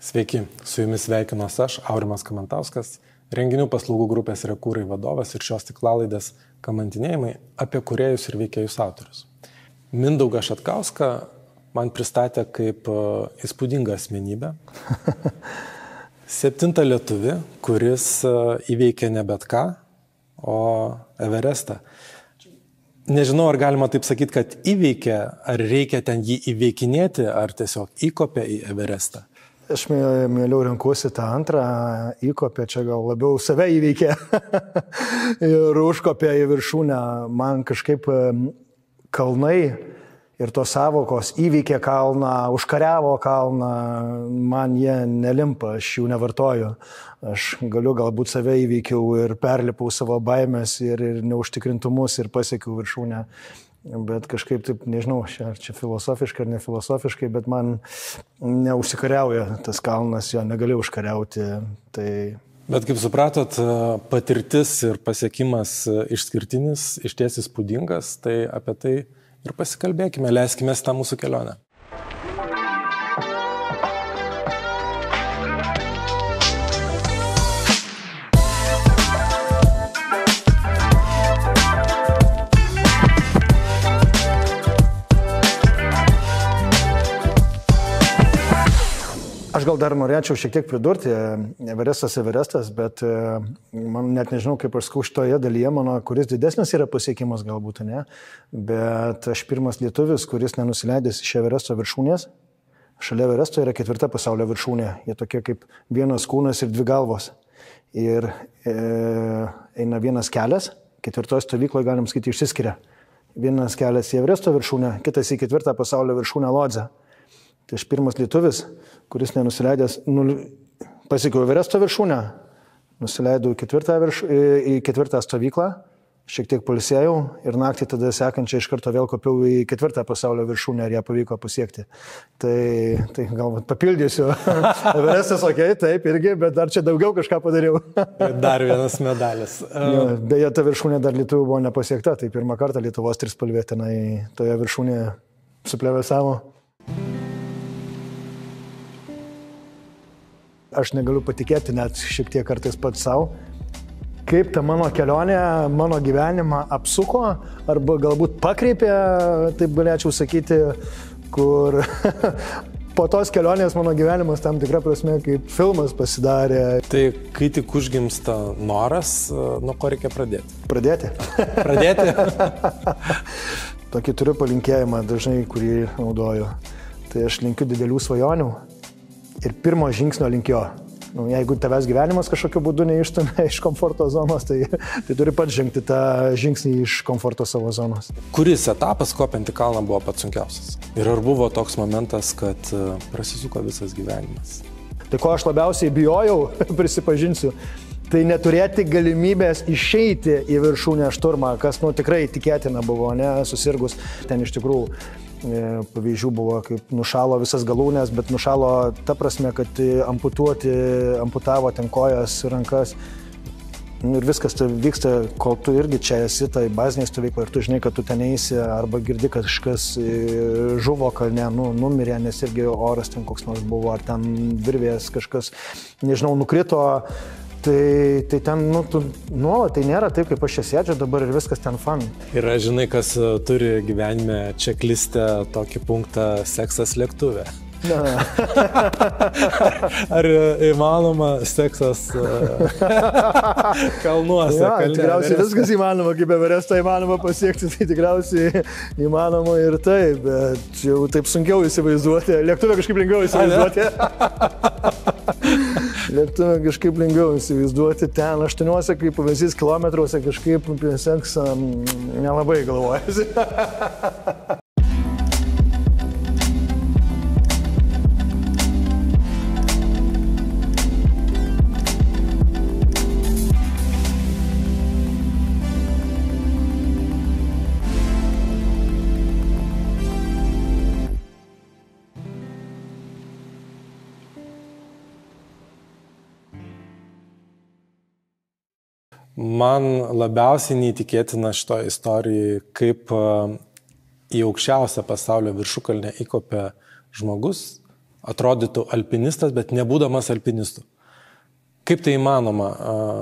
Sveiki, su jumis sveikinuosi aš, Aurimas Kamantauskas, renginių paslaugų grupės Rekūrai vadovas ir šios tinklalaidės Kamantinėjimai apie kūrėjus ir veikėjus autorius. Mindaugą Šatkauską man pristatė kaip įspūdingą asmenybę. 7. lietuvį, kuris įveikė ne bet ką, o Everestą. Nežinau, ar galima taip sakyti, kad įveikė, ar reikia ten jį įveikinėti, ar tiesiog įkopė į Everestą. Aš mieliau renkuosi tą antrą, įkopė, čia gal labiau save įveikė ir užkopė į viršūnę. Man kažkaip kalnai ir tos savokos įveikė kalną, užkariavo kalną, man jie nelimpa, aš jų nevartoju. Aš galiu galbūt save įveikiau ir perlipau savo baimės ir neužtikrintumus ir pasiekiau viršūnę. Bet kažkaip taip, nežinau, čia filosofiškai ar nefilosofiškai, bet man neužsikariauja tas kalnas, jo negali užkariauti. Tai... Bet kaip supratot, patirtis ir pasiekimas išskirtinis, išties įspūdingas, tai apie tai ir pasikalbėkime, leiskime tą mūsų kelionę. Aš gal dar norėčiau šiek tiek pridurti, Everestas, bet man net nežinau, kaip aš skau šitoje dalyje, mano, kuris didesnis yra pasiekimas galbūt, ne, bet aš pirmas lietuvis, kuris nenusileidęs iš Everesto viršūnės. Šalia Everesto yra 4. pasaulio viršūnė, jie tokie kaip vienas kūnas ir 2 galvos. Ir eina vienas kelias, 4. stovykloje, galim sakyti, išsiskiria. Vienas kelias į Everesto viršūnę, kitas į 4. pasaulio viršūnę Lodzę. Tai aš pirmas lietuvis, kuris nenusileidęs, pasiekiau Everesto viršūnę, nusileidau į 4. stovyklą, šiek tiek pailsėjau ir naktį tada sekančią iš karto vėl kopiau į 4. pasaulio viršūnę ir ją pavyko pasiekti. Tai galbūt papildysiu. Everestas, okei, taip irgi, bet dar čia daugiau kažką padariau. Dar vienas medalis. Beje, ta viršūnė dar Lietuvų buvo nepasiekta, tai pirmą kartą Lietuvos trispalvė tenai toje viršūnėje suplevėsavo. Aš negaliu patikėti net šiek tiek kartais pats savo, kaip ta mano kelionė, mano gyvenimą apsuko arba galbūt pakreipė, taip galėčiau sakyti, kur po tos kelionės mano gyvenimas tam tikra prasme kaip filmas pasidarė. Tai kai tik užgimsta noras, nuo ko reikia pradėti? Pradėti. Tokį turiu palinkėjimą dažnai, kurį naudoju. Tai aš linkiu didelių svajonių. Ir pirmo žingsnio link jo. Jeigu tavęs gyvenimas kažkokiu būdu neišstumia iš komforto zonos, tai turi pats žengti tą žingsnį iš komforto savo zonos. Kuris etapas kopiant į kalną buvo pats sunkiausias? Ir ar buvo toks momentas, kad prasisuko visas gyvenimas? Tai ko aš labiausiai bijojau, prisipažinsiu, tai neturėti galimybės išeiti į viršūnę šturmą, kas tikrai tikėtina buvo, susirgus. Ten iš tikrųjų pavyzdžių buvo, kaip nušalo visas galūnės, bet nušalo ta prasme, kad amputavo ten kojas, rankas. Ir viskas vyksta, kol tu irgi čia esi, tai baziniai stovykla ir tu žinai, kad tu ten eisi arba girdi, kad kažkas žuvo kalne, numirė, nes irgi oras ten koks nors buvo, ar ten virvės kažkas, nežinau, nukrito. Tai ten, nuolat, tai nėra taip, kaip aš čia sėdžiu dabar ir viskas ten fan. Ir žinai, kas turi gyvenime čekliste tokį punktą seksas lėktuve. Ar įmanoma seksas kalnuose? Ja, tikriausiai viskas įmanoma, kaip Everestą įmanoma pasiekti, tai tikriausiai įmanoma ir taip, bet jau taip sunkiau įsivaizduoti. Lėktuvė kažkaip lengviau įsivaizduoti. Lėktuvė kažkaip lengviau įsivaizduoti. Ten 8 kaip pavyzdys kilometruose kažkaip apie seksą nelabai galvojasi. Man labiausiai neįtikėtina šitoje istorijoje, kaip į aukščiausią pasaulio viršukalnę įkopė žmogus, atrodytų alpinistas, bet nebūdamas alpinistu. Kaip tai įmanoma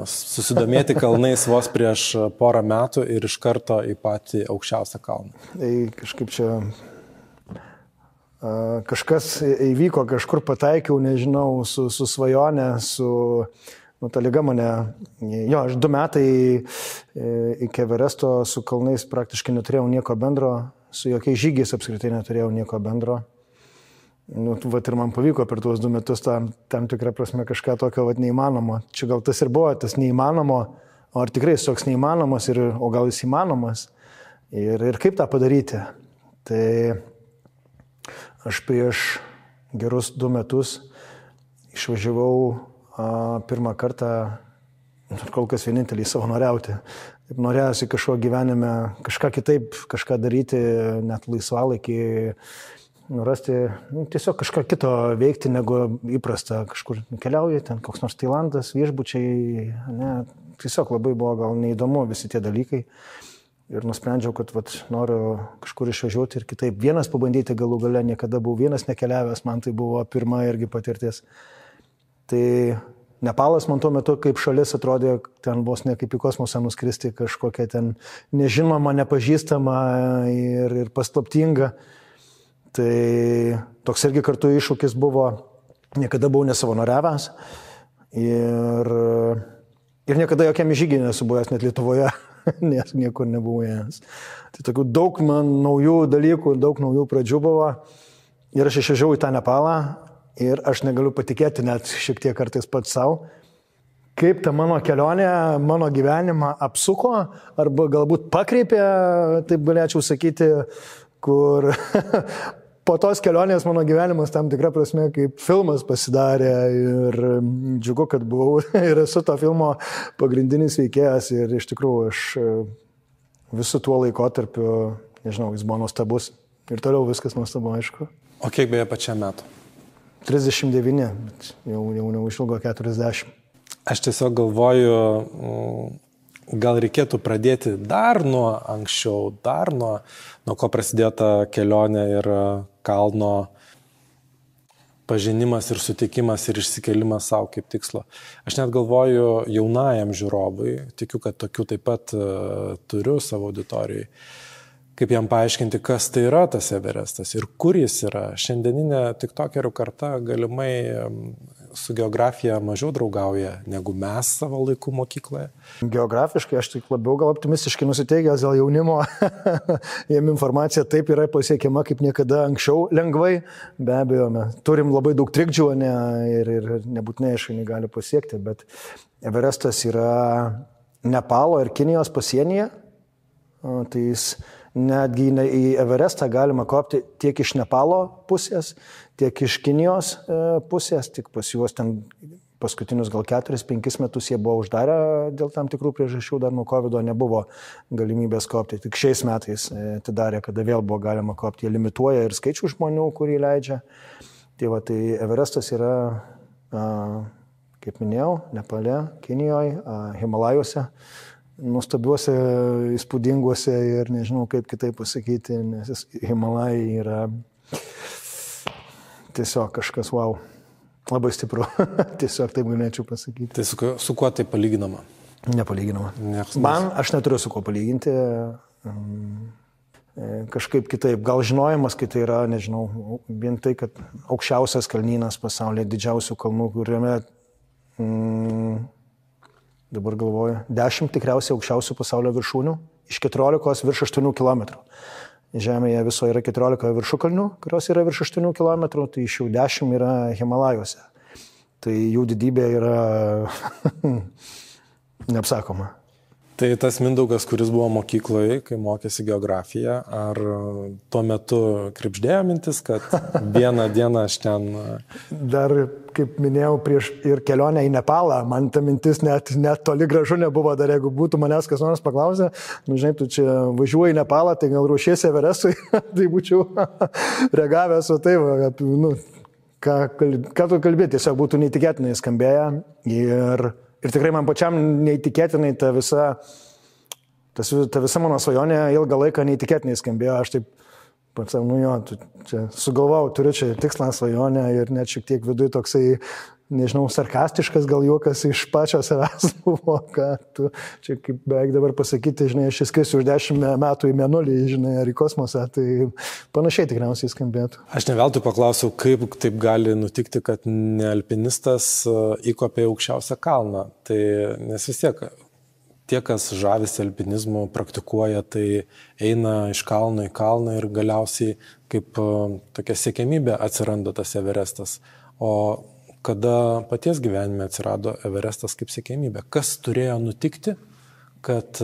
susidomėti kalnais vos prieš porą metų ir iš karto į patį aukščiausią kalną? Tai kažkaip čia kažkas įvyko, kažkur pataikiau, nežinau, su svajonė, ta liga mane, aš 2 metai iki Everesto su kalnais praktiškai neturėjau nieko bendro, su jokiais žygiais apskritai neturėjau nieko bendro. Ir man pavyko per tuos 2 metus tam tikrą prasme kažką tokio neįmanomo. Čia gal tas ir buvo, tas neįmanomo, o ar tikrai jis toks neįmanomas, o gal jis įmanomas. Ir kaip tą padaryti? Tai aš prieš gerus 2 metus išvažiavau pirmą kartą, kol kas vienintelį savanoriauti. Taip norėjusi kažko gyvenime, kažką kitaip, kažką daryti, net laisvalaikį, rasti, tiesiog kažką kito veikti negu įprasta. Kažkur keliauji, ten koks nors Tailandas, viešbučiai, tiesiog labai buvo gal neįdomu visi tie dalykai. Ir nusprendžiau, kad noriu kažkur išvažiuoti ir kitaip. Vienas pabandyti galų gale, niekada buvau vienas nekeliavęs, man tai buvo pirma irgi patirtis. Tai Nepalas man tuo metu kaip šalis atrodė, ten vos ne kaip į kosmosą nuskristi, kažkokia ten nežinoma, nepažįstama ir paslaptinga. Tai toks irgi kartu iššūkis buvo, niekada buvau nesavanoriavęs ir niekada jokiam žygiui nesu buvęs net Lietuvoje, nes niekur nebuvau ėjęs. Tai tokių daug man naujų dalykų, daug naujų pradžių buvo ir aš išvažiavau į tą Nepalą. Ir aš negaliu patikėti net šiek tiek kartais pats savo, kaip ta mano kelionė, mano gyvenimą apsuko, arba galbūt pakreipė, taip galėčiau sakyti, kur po tos kelionės mano gyvenimas tam tikra prasme kaip filmas pasidarė ir džiugu, kad buvau ir esu to filmo pagrindinis veikėjas ir iš tikrųjų aš visų tuo laikotarpiu, nežinau, jis buvo nuostabus ir toliau viskas nuostabu, aišku. O kiek beje pačiam metų? 39, bet jau neužilgo 40. Aš tiesiog galvoju, gal reikėtų pradėti dar nuo anksčiau, dar nuo ko prasidėjo ta kelionė ir kalno pažinimas ir sutikimas ir išsikėlimas savo kaip tikslo. Aš net galvoju jaunajam žiūrovui, tikiu, kad tokių taip pat turiu savo auditorijai. Kaip jam paaiškinti, kas tai yra tas Everestas ir kur jis yra. Šiandieninė tiktokerių karta galimai su geografija mažiau draugauja negu mes savo laikų mokykloje. Geografiškai aš tik labiau gal optimistiškai nusiteikęs dėl jaunimo. Jiem informacija taip yra pasiekiama kaip niekada anksčiau lengvai. Be abejo, mes turim labai daug trikdžių ir nebūtinai išai gali pasiekti, bet Everestas yra Nepalo ir Kinijos pasienyje. Tai jis netgi į Everestą galima kopti tiek iš Nepalo pusės, tiek iš Kinijos pusės, tik pas juos ten paskutinius gal 4-5 metus jie buvo uždarę dėl tam tikrų priežasčių, dar nuo COVID nebuvo galimybės kopti, tik šiais metais atidarė, kada vėl buvo galima kopti, jie limituoja ir skaičių žmonių, kurį leidžia. Tai Everestas yra, kaip minėjau, Nepale, Kinijoje, Himalajuose, nuostabiuose, įspūdinguose ir nežinau kaip kitaip pasakyti, nes Himalajai yra tiesiog kažkas wow, labai stipru, tiesiog taip galėčiau pasakyti. Tai su kuo tai palyginama? Nepalyginama. Man, aš neturiu su kuo palyginti, kažkaip kitaip, gal žinojimas, kai tai yra, nežinau, vien tai, kad aukščiausias kalnynas pasaulyje, didžiausių kalnų, kuriame dabar galvoju, 10 tikriausiai aukščiausių pasaulio viršūnių, iš 14 virš 8 km. Žemėje viso yra 14 viršukalnių, kurios yra virš 8 km, tai iš jų 10 yra Himalajuose. Tai jų didybė yra neapsakoma. Tai tas Mindaugas, kuris buvo mokykloje, kai mokėsi geografiją, ar tuo metu kribždėjo mintis, kad vieną dieną aš ten... Dar, kaip minėjau, prieš ir kelionę į Nepalą, man ta mintis net toli gražu nebuvo, dar jeigu būtų manęs kas nors paklausę, žinai, tu čia važiuoji į Nepalą, tai gal ruošiesi Everestui, tai būčiau reagavęs, o tai, ką tu kalbėti, tiesiog būtų neįtikėtinai skambėję ir tikrai man pačiam neįtikėtinai ta visa mano svajonė ilgą laiką neįtikėtinai skambėjo. Aš taip Pats, tu čia sugalvojau, turiu čia tikslą, svajonę ir net šiek tiek viduje toksai, nežinau, sarkastiškas gal juokas iš pačio savęs buvo, kad tu čia kaip beveik dabar pasakyti, žinai, aš skrisiu už 10 metų į mėnulį, žinai, ar į kosmosą, tai panašiai tikriausiai skambėtų. Aš ne veltui paklausiau, kaip taip gali nutikti, kad ne alpinistas įkopė aukščiausią kalną. Tai nes vis tiek tie, kas žavisi alpinizmu, praktikuoja, tai eina iš kalno į kalną ir galiausiai kaip tokia siekiamybė atsiranda tas Everestas. O kada paties gyvenime atsirado Everestas kaip siekiamybė? Kas turėjo nutikti, kad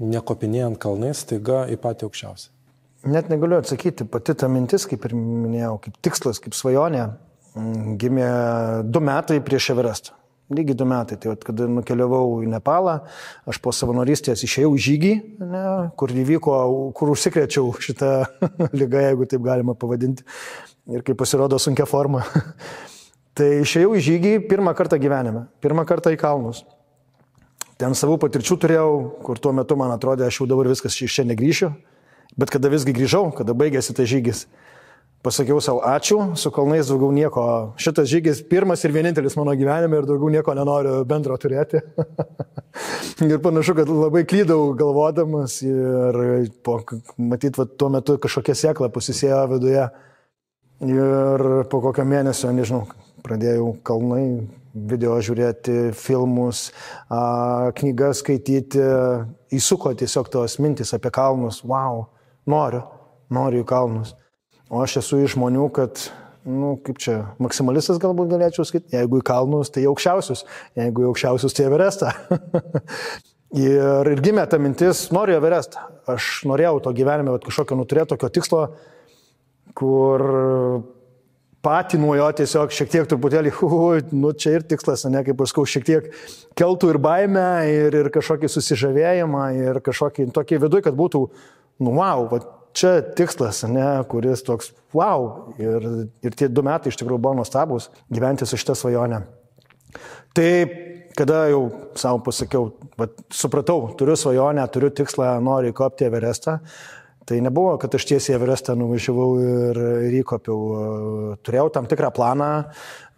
nekopinėjant kalnais staiga į patį aukščiausią? Net negaliu atsakyti, pati ta mintis, kaip ir minėjau, kaip tikslas, kaip svajonė, gimė 2 metai prieš Everestą. Lygiai 2 metai. Tai kada nukeliavau į Nepalą, aš po savanorystės išėjau į žygį, kur įvyko, kur užsikrėčiau šitą ligą, jeigu taip galima pavadinti. Ir kaip pasirodo sunkia forma. Tai išėjau į žygį 1 kartą gyvenime, 1 kartą į kalnus. Ten savų patirčių turėjau, kur tuo metu man atrodė, aš jau dabar viskas iš čia negrįšiu. Bet kada visgi grįžau, kada baigėsi tas žygis, pasakiau savo ačiū, su kalnais daugiau nieko. Šitas žygis 1 ir vienintelis mano gyvenime ir daugiau nieko nenoriu bendro turėti. Ir panašu, kad labai klydau galvodamas ir matyt, tuo metu kažkokia sėkla pasisėjo viduje. Ir po kokio mėnesio, nežinau, pradėjau kalnai, video žiūrėti, filmus, knygas skaityti, įsuko tiesiog tos mintis apie kalnus. Wow, noriu į kalnus. O aš esu iš žmonių, kad, kaip čia, maksimalistas galbūt galėčiau sakyti, jeigu į kalnus, tai aukščiausius, jeigu į aukščiausius, tai Everestą. ir gimė ta mintis, noriu Everestą. Aš norėjau to gyvenime, kažkokio turėti tokio tikslo, kur patį nuo jo tiesiog šiek tiek truputėlį, čia ir tikslas, kaip aš sakau, šiek tiek keltų ir baimę, ir kažkokį susižavėjimą, ir kažkokį tokį viduje, kad būtų, wow, čia tikslas, kuris toks wow. Ir tie 2 metai iš tikrųjų buvo nuostabus gyventi su šitą svajonę. Tai kada jau savo pasakiau, supratau, turiu svajonę, turiu tikslą, noriu įkopti Everestą, tai nebuvo, kad aš tiesiai Everestą nuvažiavau ir įkopiau. Turėjau tam tikrą planą,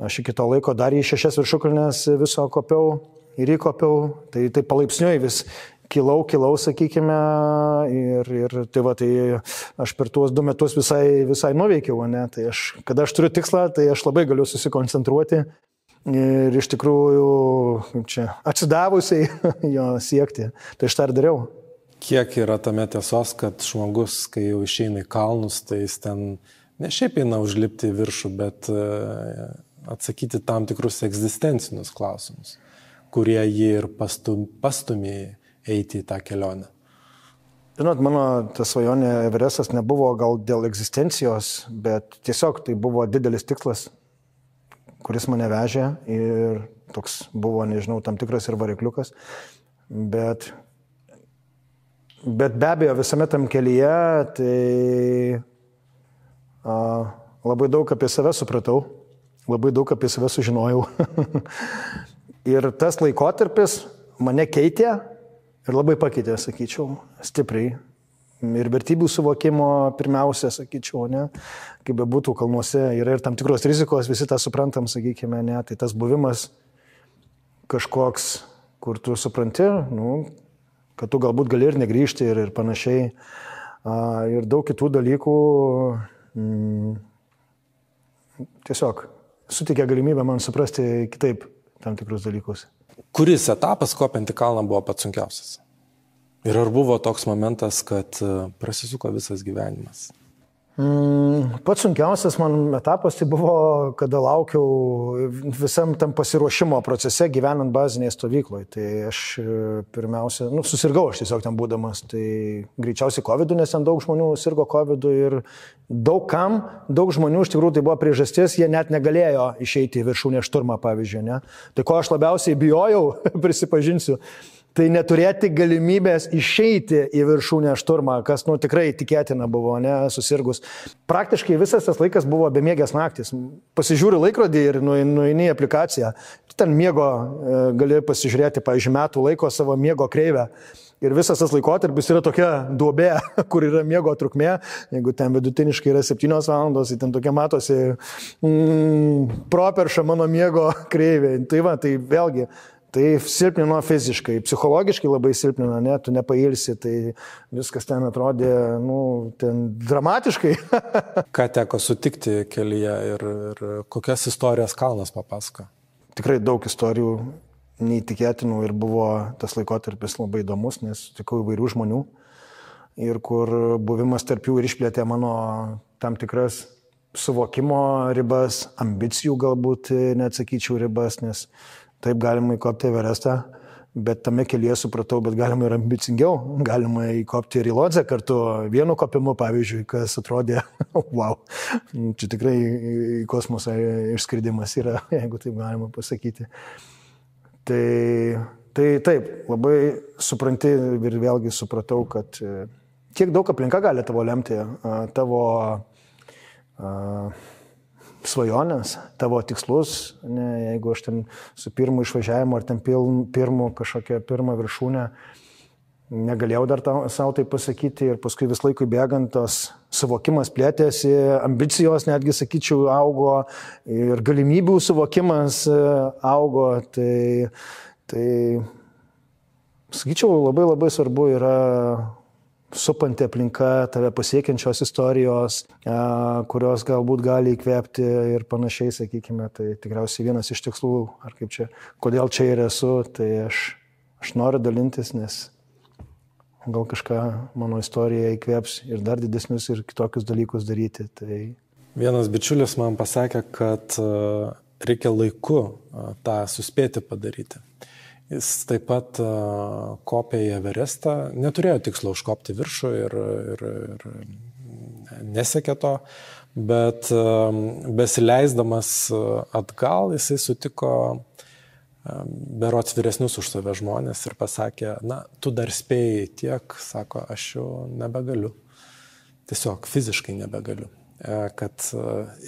aš iki to laiko dar į 6 viršukalnes viso kopiau ir įkopiau, tai palaipsniui vis kilau, sakykime, ir tai aš per tuos 2 metus visai nuveikiau, Tai kada aš turiu tikslą, tai aš labai galiu susikoncentruoti ir iš tikrųjų, atsidavusiai jo siekti. Tai aš tą ir dariau. Kiek yra tame tiesos, kad žmogus, kai jau išeina į kalnus, tai jis ten ne šiaip eina užlipti į viršų, bet atsakyti tam tikrus egzistencinius klausimus, kurie jį ir pastumė eiti į tą kelionę. Žinot, mano ta svajonė Everestas nebuvo gal dėl egzistencijos, bet tiesiog tai buvo didelis tikslas, kuris mane vežė ir toks buvo, nežinau, tam tikras ir varikliukas. Bet be abejo visame tam kelyje tai labai daug apie save supratau, labai daug apie save sužinojau. Ir tas laikotarpis mane keitė. Ir labai pakeitė, sakyčiau, stipriai. Ir vertybių suvokimo pirmiausia, sakyčiau, kaip be būtų kalnuose, yra ir tam tikros rizikos, visi tą suprantam, sakykime, tai tas buvimas kažkoks, kur tu supranti, kad tu galbūt gali ir negrįžti ir panašiai. Ir daug kitų dalykų tiesiog suteikia galimybę man suprasti kitaip tam tikrus dalykus. Kuris etapas kopiant į kalną buvo pats sunkiausias? Ir ar buvo toks momentas, kad prasisuko visas gyvenimas? Pats sunkiausias man etapas tai buvo, kada laukiau visam tam pasiruošimo procese gyvenant bazinėje stovykloje. Tai aš pirmiausia, susirgau aš tiesiog ten būdamas. Tai greičiausiai COVID, nes ten daug žmonių sirgo COVID ir daug žmonių iš tikrųjų tai buvo priežastis, jie net negalėjo išeiti į viršūnės šturmą, pavyzdžiui. Tai ko aš labiausiai bijojau, prisipažinsiu, Tai neturėti galimybės išeiti į viršūnę šturmą, kas tikrai tikėtina buvo, susirgus. Praktiškai visas tas laikas buvo bemiegės naktis. Pasižiūriu laikrodį ir nueini į aplikaciją. Ten miego gali pasižiūrėti, pavyzdžiui, metų laiko savo miego kreivę. Ir visas tas laikotarpis yra tokia duobė, kur yra miego trukmė. Jeigu ten vidutiniškai yra 7 valandos, tai ten tokia matosi properša mano miego kreivė. Tai va, tai vėlgi, tai silpnino fiziškai, psichologiškai labai silpnino, tu nepailsi, tai viskas ten atrodė, ten dramatiškai. Ką teko sutikti kelyje ir kokias istorijas kalnas papasako? Tikrai daug istorijų neįtikėtinų ir buvo tas laikotarpis labai įdomus, nes sutikau įvairių žmonių ir kur buvimas tarp jų ir išplėtė mano tam tikras suvokimo ribas, ambicijų galbūt neatsakyčiau ribas, nes taip galima įkopti Everestą, bet tame kelyje supratau, bet galima ir ambicingiau, galima įkopti ir į Lodzę kartu vienu kopimu, pavyzdžiui, kas atrodė, wow, čia tikrai į kosmosą išskridimas yra, jeigu taip galima pasakyti. Tai taip, labai supranti ir vėlgi supratau, kad kiek daug aplinka gali tavo lemti, tavo svajonės, tavo tikslus, jeigu aš ten su pirmu išvažiavimu ar ten kažkokią pirmą viršūnę negalėjau dar savo tai pasakyti ir paskui vis laikui bėgant tas suvokimas plėtėsi, ambicijos netgi, sakyčiau, augo ir galimybių suvokimas augo, tai sakyčiau, labai labai svarbu yra supanti aplinka, tave pasiekiančios istorijos, kurios galbūt gali įkvėpti ir panašiai, sakykime, tai tikriausiai vienas iš tikslų, ar kaip čia, kodėl čia ir esu, tai aš noriu dalintis, nes gal kažką mano istorija įkvėps ir dar didesnius ir kitokius dalykus daryti. Tai... Vienas bičiulis man pasakė, kad reikia laiku tą suspėti padaryti. Jis taip pat kopė į Everestą, neturėjo tikslo užkopti viršų ir nesiekė to, bet besileisdamas atgal jisai sutiko berods vyresnius už save žmonės ir pasakė, tu dar spėjai tiek, sako, aš jau nebegaliu. Tiesiog fiziškai nebegaliu. Kad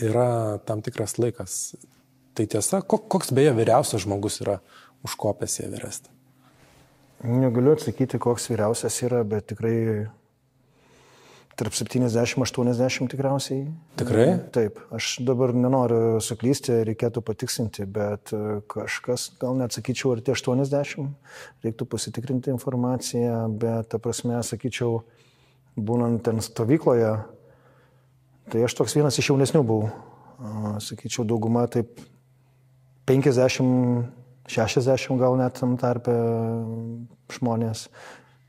yra tam tikras laikas. Tai tiesa, koks beje vyriausias žmogus yra užkopęs į Everestą? Negaliu atsakyti, koks vyriausias yra, bet tikrai tarp 70-80 tikriausiai. Tikrai? Taip. Aš dabar nenoriu suklysti, reikėtų patiksinti, bet kažkas, gal net sakyčiau, arti 80. Reiktų pasitikrinti informaciją, bet ta prasme, sakyčiau, būnant ten stovykloje, tai aš toks vienas iš jaunesnių buvau. Sakyčiau, dauguma taip 50-60 gal net tam tarpe žmonės.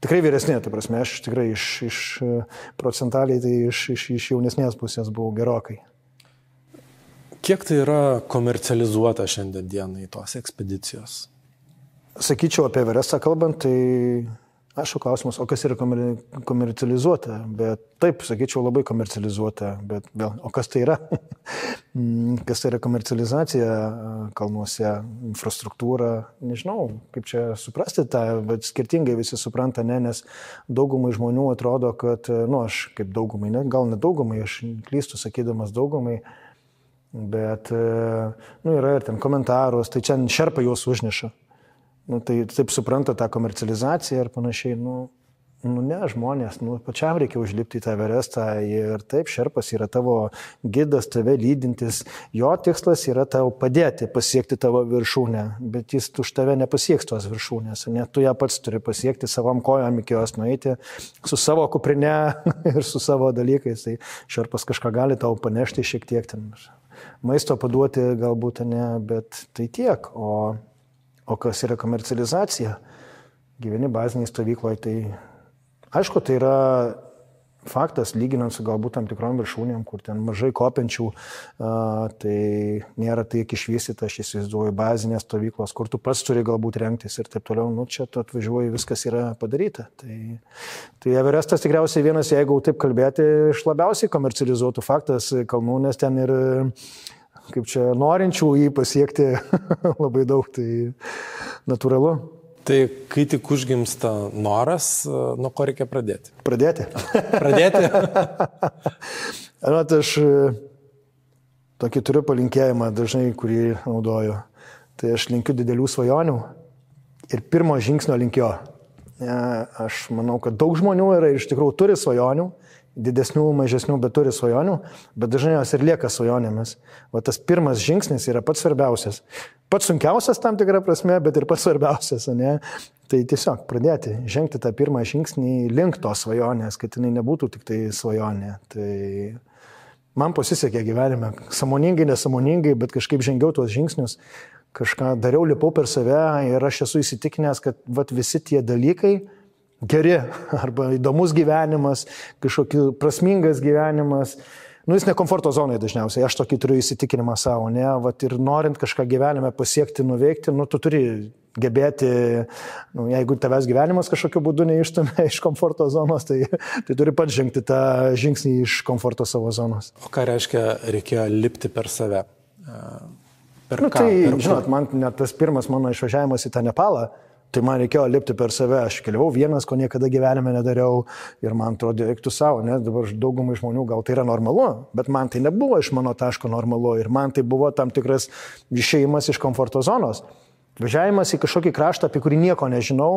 Tikrai vyresnė, tai prasme, aš tikrai iš procentaliai, tai iš jaunesnės pusės buvau gerokai. Kiek tai yra komercializuota šiandien dienai tos ekspedicijos? Sakyčiau, apie Everestą kalbant, tai aišku klausimas, o kas yra komercializuota, bet taip, sakyčiau, labai komercializuota, bet vėl, o kas tai yra? Kas tai yra komercializacija kalnuose, infrastruktūra, nežinau, kaip čia suprasti tą, bet skirtingai visi supranta, nes daugumai žmonių atrodo, kad, aš kaip daugumai, gal ne daugumai, aš klystu sakydamas daugumai, bet, yra ir ten komentarus, tai čia šerpa juos užneša. Tai taip supranta tą komercializaciją ir panašiai, ne, žmonės, pačiam reikia užlipti į tą Everestą ir taip, šerpas yra tavo gidas, tave lydintis, jo tikslas yra tau padėti pasiekti tavo viršūnę, bet jis už tave nepasieks tos viršūnės, net tu ją pats turi pasiekti savam kojom iki jos nueiti su savo kuprinė ir su savo dalykais, tai šerpas kažką gali tau panešti šiek tiek ten, maisto paduoti galbūt ne, bet tai tiek, o kas yra komercializacija? Gyveni baziniai stovykloje, tai aišku, tai yra faktas, lyginant su galbūt tam tikrom viršūnėm, kur ten mažai kopiančių, tai nėra tiek išvystyta, aš įsivaizduoju, bazinės stovyklos, kur tu pats turi galbūt rengtis ir taip toliau, čia tu atvažiuoji, viskas yra padaryta. Tai Everestas tikriausiai vienas, jeigu taip kalbėti, iš labiausiai komercializuotų faktas kalnų, nes ten ir kaip čia norinčių jį pasiekti labai daug, tai natūralu. Tai kai tik užgimsta noras, nuo ko reikia pradėti? Pradėti. Pradėti? Aš tokį turiu palinkėjimą dažnai, kurį naudoju. Tai aš linkiu didelių svajonių ir pirmo žingsnio linkiu. Aš manau, kad daug žmonių yra iš tikrųjų turi svajonių, didesnių, mažesnių, bet turi svajonių, bet dažnai jos ir lieka svajonėmis. Va tas pirmas žingsnis yra pats svarbiausias. Pats sunkiausias tam tikrą prasme, bet ir pats svarbiausias, ne? Tai tiesiog pradėti, žengti tą pirmą žingsnį link tos svajonės, kad jinai nebūtų tik tai svajonė. Tai man pasisekė gyvenime, sąmoningai, nesąmoningai, bet kažkaip žengiau tuos žingsnius, kažką dariau, lipau per save ir aš esu įsitikinęs, kad vat, visi tie dalykai geri, arba įdomus gyvenimas, kažkokiu prasmingas gyvenimas, jis ne komforto zonai dažniausiai, aš tokį turiu įsitikinimą savo, ne, vat, ir norint kažką gyvenime pasiekti, nuveikti, tu turi gebėti, jeigu tavęs gyvenimas kažkokiu būdu neištumė iš komforto zonos, tai turi pats žengti tą žingsnį iš komforto savo zonos. O ką reiškia reikėjo lipti per save? Žinot, man net tas pirmas mano išvažiavimas į tą Nepalą, tai man reikėjo lipti per save, aš keliavau vienas, ko niekada gyvenime nedariau ir man atrodo, eiktų savo, nes dabar daugumai žmonių gal tai yra normalu, bet man tai nebuvo iš mano taško normalu ir man tai buvo tam tikras išėjimas iš komforto zonos. Važiavimas į kažkokį kraštą, apie kurį nieko nežinau,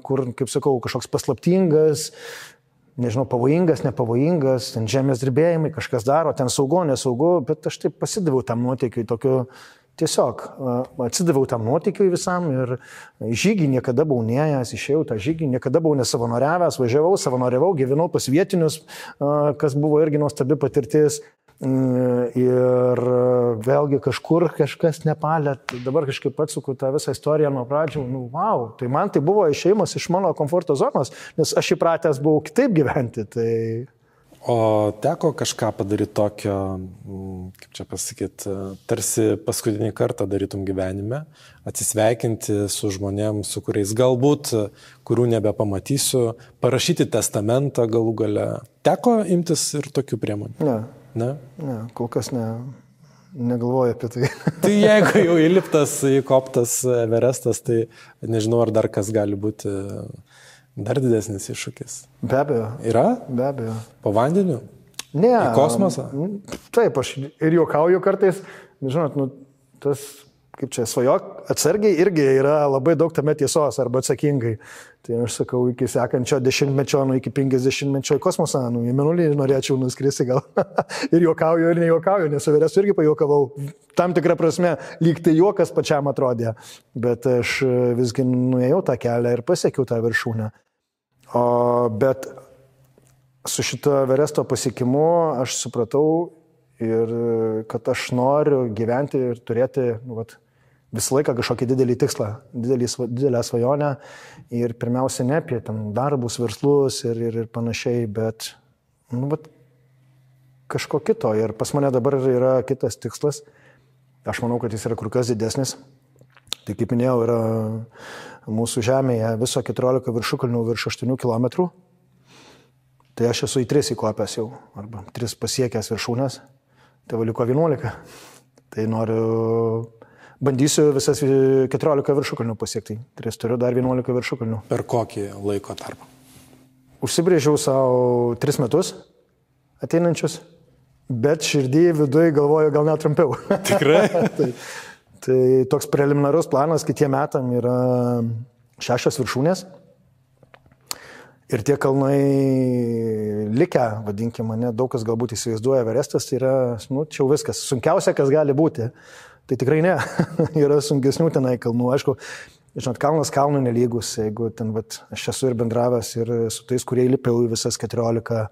kur, kaip sakau, kažkoks paslaptingas, nežinau, pavojingas, nepavojingas, ten žemės drebėjimai, kažkas daro, ten saugu, nesaugu, bet aš taip pasidaviau tam nuotykiui tokiu, tiesiog atsidaviau tam nuotykiui visam ir žygį niekada buvau neėjęs, išėjau tą žygį, niekada buvau nesavanoriavęs, važiavau, savanoriavau, gyvenau pas vietinius, kas buvo irgi nuostabi patirtis. Ir vėlgi kažkur kažkas Nepale, dabar kažkaip atsuku tą visą istoriją nuo pradžių, wow, tai man tai buvo išėjimas iš mano komforto zonos, nes aš įpratęs buvau kitaip gyventi. Tai... O teko kažką padaryti tokio, kaip čia pasakyti, tarsi paskutinį kartą darytum gyvenime, atsisveikinti su žmonėms, su kuriais galbūt, kurių nebepamatysiu, parašyti testamentą galų gale. Teko imtis ir tokių priemonių? Ne, kol kas negalvoju apie tai. Tai jeigu jau įliptas, įkoptas Everestas, tai nežinau, ar dar kas gali būti dar didesnis iššūkis. Be abejo. Yra? Be abejo. Po vandeniu? Ne. Į kosmosą? Taip, aš ir juokauju kartais, žinot, tas, kaip čia, svajok atsargiai irgi yra labai daug tame tiesos arba atsakingai. Tai aš sakau, iki sekančio 10-mečio, iki 50-mečio į kosmosą, į Mėnulį norėčiau nuskristi gal. Ir juokauju, ir nejuokauju, nes Everestu irgi pajuokavau. Tam tikrą prasme, lyg tai juokas pačiam atrodė. Bet aš visgi nuėjau tą kelią ir pasiekiau tą viršūnę. Bet su šito Everesto pasiekimu aš supratau, ir kad aš noriu gyventi ir turėti visą laiką kažkokį didelį tikslą, didelę svajonę ir pirmiausia ne apie darbus, verslus ir panašiai, bet kažko kito. Ir pas mane dabar yra kitas tikslas. Aš manau, kad jis yra kur kas didesnis. Tai kaip minėjau, yra mūsų žemėje viso 14 viršukalnių virš 8 kilometrų. Tai aš esu į 3 įkopęs jau, arba 3 pasiekęs viršūnės. Tai liko 11. Tai bandysiu visas 14 viršukalnių pasiekti. Tai turiu dar 11 viršukalnių. Per kokį laiko tarpą? Užsibrėžiau savo 3 metus ateinančius, bet širdį viduje galvoju gal net trumpiau. Tikrai? tai toks preliminarus planas kitiem metam yra 6 viršūnės. Ir tie kalnai likę, vadinkime, mane, daug kas galbūt įsivaizduoja, Everestas tai yra, čia jau viskas. Sunkiausia, kas gali būti, tai tikrai ne. Yra sunkesnių tenai kalnų. Aišku, žinot, kalnas kalnų nelygus, jeigu ten, aš esu ir bendravęs ir su tais, kurie įlipiau į visas 14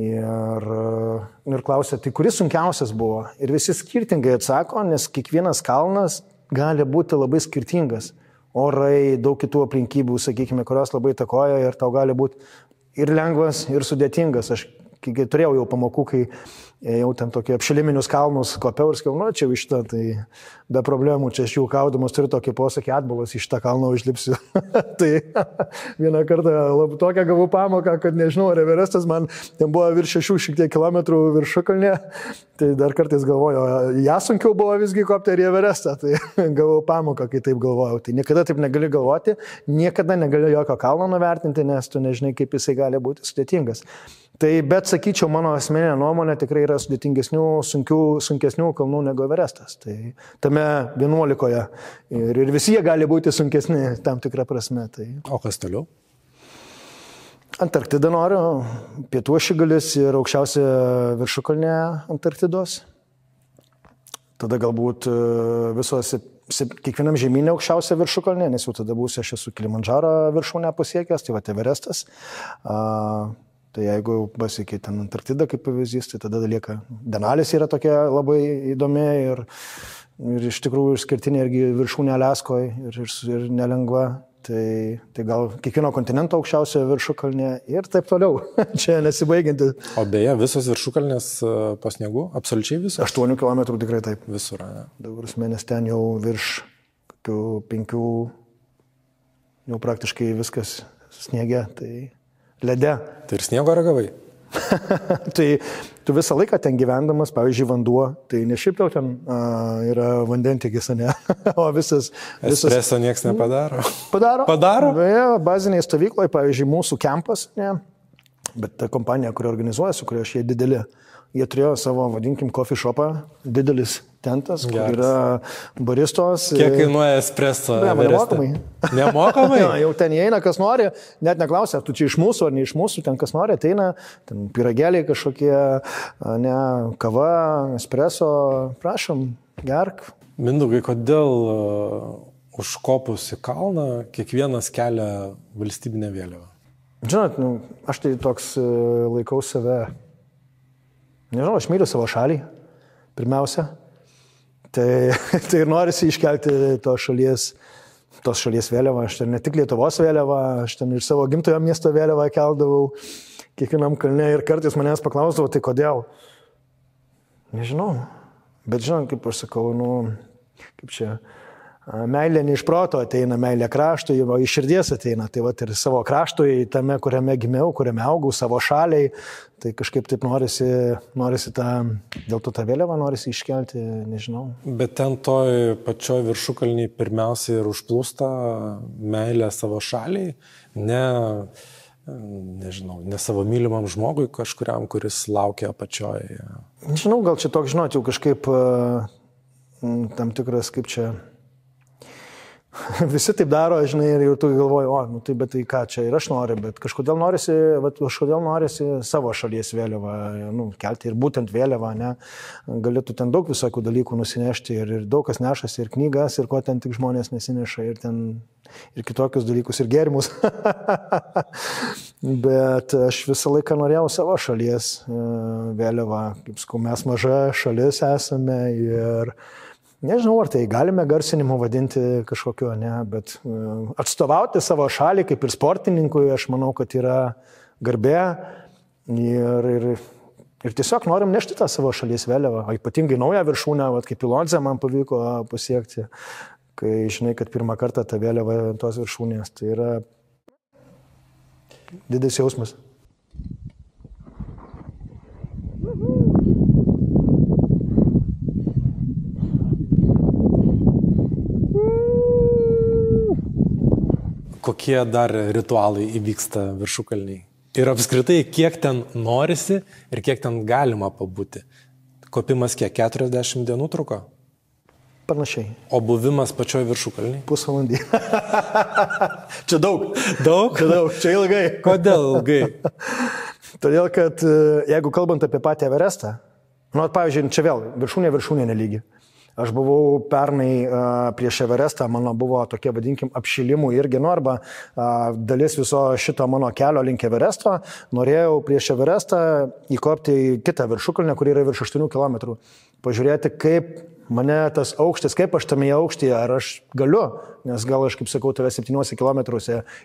ir klausė, tai kuris sunkiausias buvo? Ir visi skirtingai atsako, nes kiekvienas kalnas gali būti labai skirtingas. Orai, daug kitų aplinkybių, sakykime, kurios labai įtakoja ir tau gali būti ir lengvas, ir sudėtingas. Aš kai turėjau jau pamokų, kai jau ten tokie apšiliminius kalnus kopiau ir sakiau, čia iš to, tai be problemų, čia aš jau kaudamas turiu tokį posakį, atbulas iš tą kalną užlipsiu. Tai vieną kartą tokią gavau pamoką, kad nežinau, ar Everestas man ten buvo virš 6 kilometrų viršukalnė, tai dar kartais galvoju, ją sunkiau buvo visgi kopti ar į Everestą, tai gavau pamoką, kai taip galvojau. Tai niekada taip negali galvoti, niekada negali jokio kalno nuvertinti, nes tu nežinai, kaip jisai gali būti sudėtingas. Tai bet, sakyčiau, mano asmeninė nuomonė tikrai yra sudėtingesnių, sunkesnių kalnų negu Everestas. Tai tame 11 ir visi jie gali būti sunkesni tam tikrą prasme. Tai. O kas toliau? Antarktida noriu, pietų ašigalis ir aukščiausia viršukalnė Antarktidos. Tada galbūt kiekvienam žemynė aukščiausia viršukalnė, nes jau tada būsiu, aš esu Kilimandžaro viršūnę pasiekęs, tai va Everestas. Tai jeigu pasiekė ten Antarktida kaip pavyzdys, tai tada lieka Denalis yra tokia labai įdomi ir iš tikrųjų išskirtinė irgi viršūnė Aliaskoje ir nelengva. Tai gal kiekvieno kontinento aukščiausia viršukalnė ir taip toliau. Čia nesibaigianti. O beje, visos viršukalnės po sniegu? Absoliučiai visos? 8 km tikrai taip. Visur, ne? Dabar mėnes ten jau virš 5, jau praktiškai viskas sniege, tai lede. Tai ir sniego ragavai? Tai tu visą laiką ten gyvendamas, pavyzdžiui, vanduo, tai ne šiaip jau ten yra vandentikis, ne? O visas... Espresso nieks nepadaro? Padaro. Padaro? Beje, baziniai stovykloje, pavyzdžiui, mūsų kempas, ne? Bet ta kompanija, kuri organizuoja, su kurio šie dideli, jie turėjo savo, vadinkim, coffee shopą, didelis tentas, kur yra baristos. Kiek kainuoja espresso? Nemokamai. Nemokamai? Jau ten įeina, kas nori, net neklausia, ar tu čia iš mūsų ar ne iš mūsų, ten kas nori, ateina, ten pirageliai kažkokie, ne, kava, espresso, prašom, gerk. Mindaugai, kodėl užkopus į kalną kiekvienas kelia valstybinę vėliavą? Žinot, aš tai toks laikau save, nežinau, aš myliu savo šalį, pirmiausia. Tai ir norisi iškelti tos šalies vėliavą. Aš ten ne tik Lietuvos vėliavą, aš ten ir savo gimtojo miesto vėliavą keldavau kiekvienam kalne ir kartais manęs paklausdavo, tai kodėl? Nežinau. Bet žinot, kaip aš sakau, kaip čia, meilė ne iš proto ateina, meilė kraštui, o iš širdies ateina. Tai va ir savo kraštui, tame, kuriame gimiau, kuriame augau, savo šaliai, tai kažkaip taip norisi dėl to tą vėliavą norisi iškelti, nežinau. Bet ten toj pačioj viršukalniai pirmiausia ir užplūsta meilė savo šaliai, ne savo mylimam žmogui kažkuriam, kuris laukia apačioje. Nežinau, gal čia toks, žinot, jau kažkaip tam tikras, kaip čia... Visi taip daro, žinai, ir jau tu galvoji, tai bet tai ką čia ir aš noriu, bet kažkodėl norisi savo šalies vėliavą kelti ir būtent vėliavą, ne. Galėtų ten daug visokių dalykų nusinešti ir daug kas nešasi, ir knygas, ir ko ten tik žmonės nesineša, ir kitokius dalykus, ir gėrimus. Bet aš visą laiką norėjau savo šalies vėliavą, kaip sakau, mes maža šalis esame ir nežinau, ar tai galime garsinimu vadinti kažkokio, ne, bet atstovauti savo šalį kaip ir sportininkui, aš manau, kad yra garbė ir tiesiog norim nešti tą savo šalies vėliavą, o ypatingai naują viršūnę, kaip į Lodzę man pavyko pasiekti, kai žinai, kad pirmą kartą ta vėliava tos viršūnės, tai yra didelis jausmas. Kokie dar ritualai įvyksta viršukalniai? Ir apskritai, kiek ten norisi ir kiek ten galima pabūti? Kopimas kiek? 40 dienų truko? Panašiai. O buvimas pačioj viršukalniai? Pusvalandį. Čia daug. Daug? Čia daug. Čia ilgai. Kodėl ilgai? Todėl, kad jeigu kalbant apie patį Everestą, pavyzdžiui, čia vėl viršūnė nelygi. Aš buvau pernai prieš Everestą, mano buvo tokie, vadinkim, apšilimų irgi, arba dalis viso šito mano kelio link Everesto. Norėjau prieš Everestą įkopti į kitą viršukalnę, kuri yra virš 8 km. Pažiūrėti, kaip mane tas aukštis, kaip aš tame aukštyje, ar aš galiu, nes gal aš, kaip sakau, tave 7 km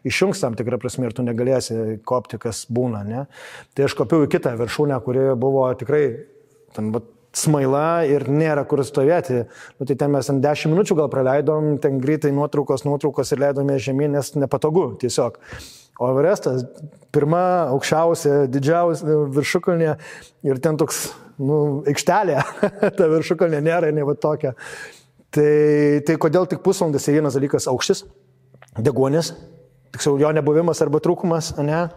išjungs tam tikrą prasme ir tu negalėsi kopti, kas būna, ne? Tai aš kopiau į kitą viršūnę, kuri buvo tikrai ten smaila ir nėra kur stovėti. Nu, tai ten mes 10 minučių gal praleidom, ten greitai nuotraukos ir leidome žemyn, nes nepatogu tiesiog. O Everestas, pirma, aukščiausia, didžiausia viršukalnė ir ten toks, aikštelė, ta viršukalnė nėra, ne va tokia. Tai kodėl tik pusvalandis, tai vienas dalykas aukštis, deguonis, tiksliau jo nebuvimas arba trūkumas, ne?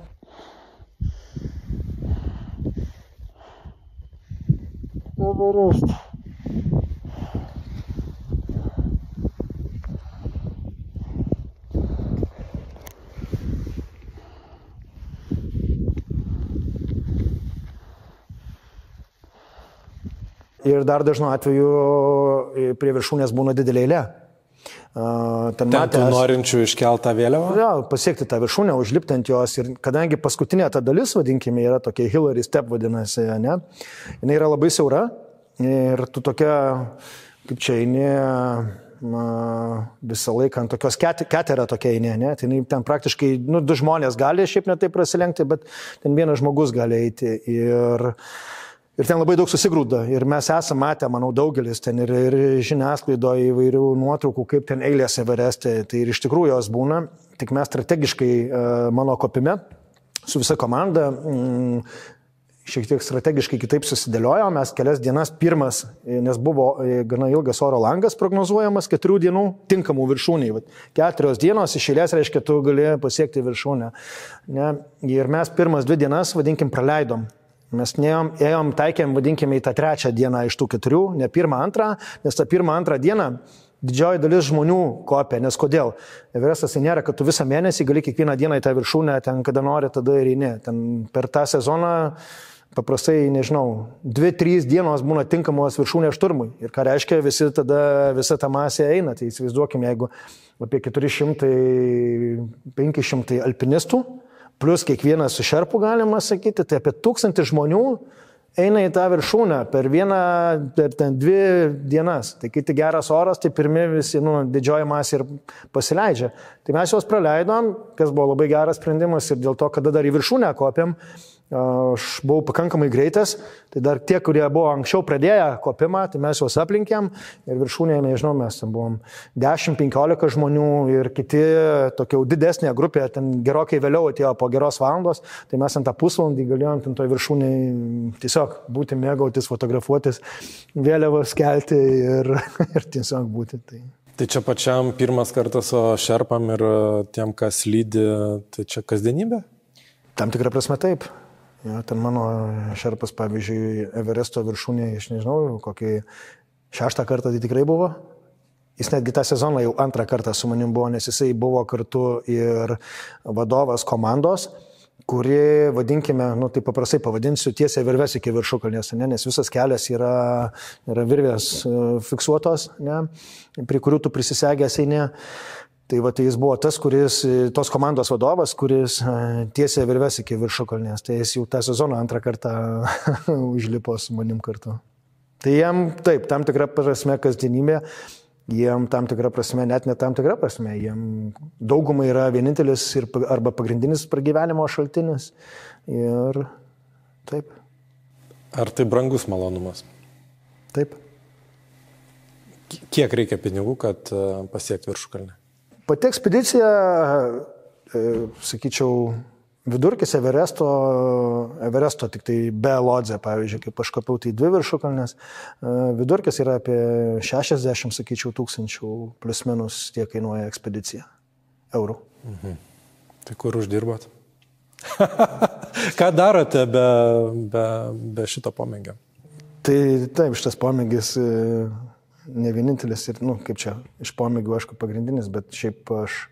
Everest. Ir dar dažnu atveju prie viršūnės būna didelė eilė. Ten tų norinčių iškeltą vėliavą? Ja, pasiekti tą viršūnę, užlipti ant jos. Ir kadangi paskutinė ta dalis, vadinkime, yra tokia Hillary Step vadinasi, ne? Jinai yra labai siaura ir tu tokia, kaip čia eini, visą laiką ant tokios keterą tokia eini, ne? Tai ten praktiškai, 2 žmonės gali šiaip netai prasilenkti, bet ten vienas žmogus gali eiti ir ten labai daug susigrūda. Ir mes esame matę, manau, daugelis ten ir žiniasklaidoje įvairių nuotraukų, kaip ten eilės Evereste. Tai ir iš tikrųjų jos būna. Tik mes strategiškai mano kopime su visa komanda šiek tiek strategiškai kitaip susidėliojo. Mes kelias dienas pirmas, nes buvo gana ilgas oro langas prognozuojamas, 4 dienų tinkamų viršūniai. 4 dienos iš eilės reiškia, tu gali pasiekti viršūnę. Ne? Ir mes pirmas 2 dienas, vadinkim, praleidom. Mes ėjom, taikėm, vadinkime, į tą 3 dieną iš tų 4, ne 1, 2, nes tą 1, 2 dieną didžioji dalis žmonių kopia, nes kodėl? Everestas tai nėra, kad tu visą mėnesį gali kiekvieną dieną į tą viršūnę, ten kada nori, tada ir eini. Ten per tą sezoną paprastai, nežinau, 2-3 dienos būna tinkamos viršūnės šturmui. Ir ką reiškia, visa ta masė eina. Tai įsivaizduokime, jeigu apie 400-500 alpinistų, plus kiekvienas su šerpu galima sakyti, tai apie 1000 žmonių eina į tą viršūnę per 2 dienas. Tai kai tik geras oras, tai pirmi visi, didžioji masė ir pasileidžia. Tai mes juos praleidom, kas buvo labai geras sprendimas ir dėl to, kada dar į viršūnę kopėm, aš buvau pakankamai greitas, tai dar tie, kurie buvo anksčiau pradėję kopimą, tai mes juos aplinkėm ir viršūnėje, nežinau, mes ten buvom 10-15 žmonių ir kiti tokia didesnė grupė, ten gerokai vėliau atėjo po geros valandos, tai mes ant tą pusvalandį galėjom ten toj viršūnėje tiesiog būti, mėgautis, fotografuotis, vėliavas kelti ir tiesiog būti. Tai čia pačiam pirmas kartas su šerpam ir tiem, kas lydi, tai čia kasdienybė? Tam tikrą prasme taip. Ja, ten mano šerpas, pavyzdžiui, Everesto viršūnėje, aš nežinau, kokį 6 kartą tai tikrai buvo. Jis netgi tą sezoną jau 2 kartą su manim buvo, nes jisai buvo kartu ir vadovas komandos, kuri, vadinkime, tai paprastai pavadinsiu, tiesiai virvės iki viršukalnės, nes visas kelias yra virvės fiksuotos, ne, prie kurių tu prisisegęs eini. Tai jis buvo tas, tos komandos vadovas, kuris tiesiai virvės iki viršukalnės. Tai jis jau tą sezoną 2 kartą užlipo su manim kartu. Tai jam taip, tam tikra prasme kasdienybė, jiem tam tikra prasme, net ne tam tikra prasme, jiem daugumai yra vienintelis arba pagrindinis pragyvenimo šaltinis. Ir taip. Ar tai brangus malonumas? Taip. Kiek reikia pinigų, kad pasiekti viršukalnę? Pati ekspedicija, sakyčiau, vidurkis Everesto tik tai be Lodzė, pavyzdžiui, kaip aš kopiau, tai 2 viršukalnės, vidurkis yra apie 60, sakyčiau, tūkstančių plus minus tiek kainuoja ekspedicija eurų. Tai kur uždirbat? Ką darote be šito pomėgio? Tai taip, šitas pomėgis ne vienintelis ir, kaip čia, iš pomėgių, aišku, pagrindinis, bet šiaip aš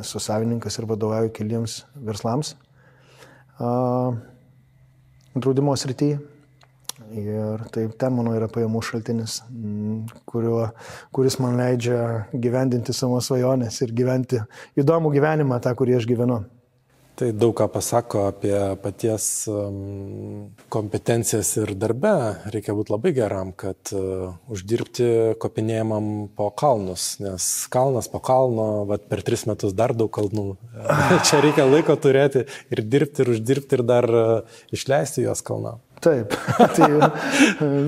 esu savininkas ir vadovauju keliems verslams draudimo srityje. Ir dabar. Tai ten, manau, yra pajamų šaltinis, kuris man leidžia gyvendinti savo svajonės ir gyventi įdomų gyvenimą, tą, kurį aš gyvenu. Tai daug ką pasako apie paties kompetencijas ir darbe. Reikia būti labai geram, kad uždirbti kopinėjimam po kalnus, nes kalnas po kalno, per 3 metus dar daug kalnų. Čia reikia laiko turėti ir dirbti, ir uždirbti, ir dar išleisti juos kalną. Taip, tai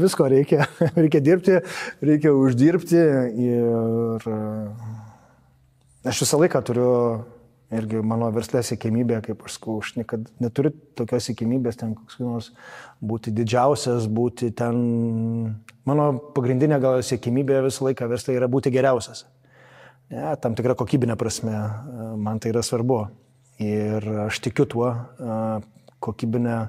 visko reikia. Reikia dirbti, reikia uždirbti ir aš visą laiką turiu irgi mano verslė siekiamybė, kaip aš sakau, aš niekada neturiu tokios siekiamybės ten koks nors būti didžiausias, būti ten... Mano pagrindinė gal siekiamybė visą laiką verslė yra būti geriausias. Ja, tam tikra kokybinė prasme, man tai yra svarbu. Ir aš tikiu tuo kokybinę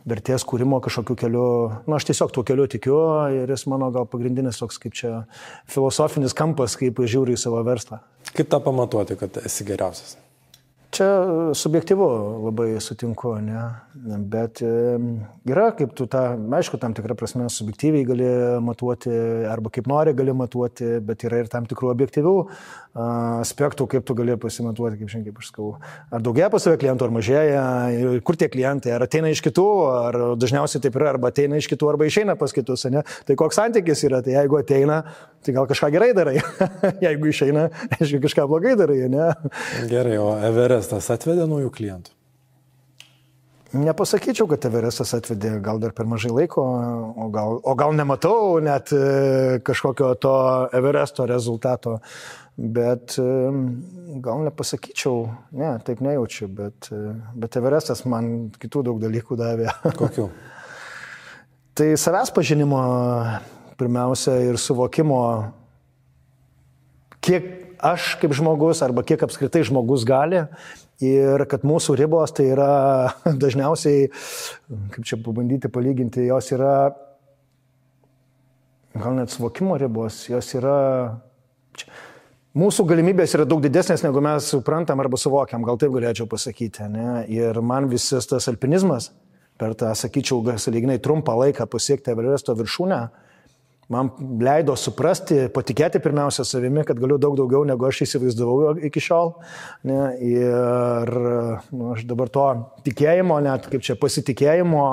vertės kūrimo kažkokiu keliu. Aš tiesiog tuo keliu tikiu ir jis mano gal pagrindinis toks kaip čia filosofinis kampas, kaip žiūriu į savo verslą. Kaip tą pamatuoti, kad esi geriausias? Čia subjektyvu labai sutinku, ne? Bet yra, kaip tu aišku, tam tikrą prasme subjektyviai gali matuoti arba kaip nori gali matuoti, bet yra ir tam tikrų objektyvių aspektų, kaip tu gali pasimatuoti, kaip šiandien, kaip aš sakau. Ar daugėja pas save klientų, ar mažėja, kur tie klientai, ar ateina iš kitų, ar dažniausiai taip yra, arba ateina iš kitų, arba išeina pas kitus, ne? Tai koks santykis yra, tai jeigu ateina, tai gal kažką gerai darai, jeigu išeina, aišku, kažką blogai darai, ne? Gerai, o Everestas atvedė naujų klientų? Nepasakyčiau, kad Everestas atvedė gal dar per mažai laiko, o gal nematau net kažkokio to Everesto rezultato, bet gal nepasakyčiau, ne, taip nejaučiu, bet Everestas man kitų daug dalykų davė. Kokių? Tai savęs pažinimo pirmiausia ir suvokimo, kiek aš kaip žmogus arba kiek apskritai žmogus gali ir kad mūsų ribos tai yra dažniausiai, kaip čia pabandyti palyginti, jos yra, gal net suvokimo ribos, jos yra, mūsų galimybės yra daug didesnės, negu mes suprantam arba suvokiam, gal taip galėčiau pasakyti, ne? Ir man visas tas alpinizmas per tą, sakyčiau, sąlyginai trumpą laiką pasiekti Everesto viršūnę, man leido suprasti, patikėti pirmiausia savimi, kad galiu daug daugiau, negu aš įsivaizdavau iki šiol. Ne? Ir aš dabar to tikėjimo, net kaip čia pasitikėjimo,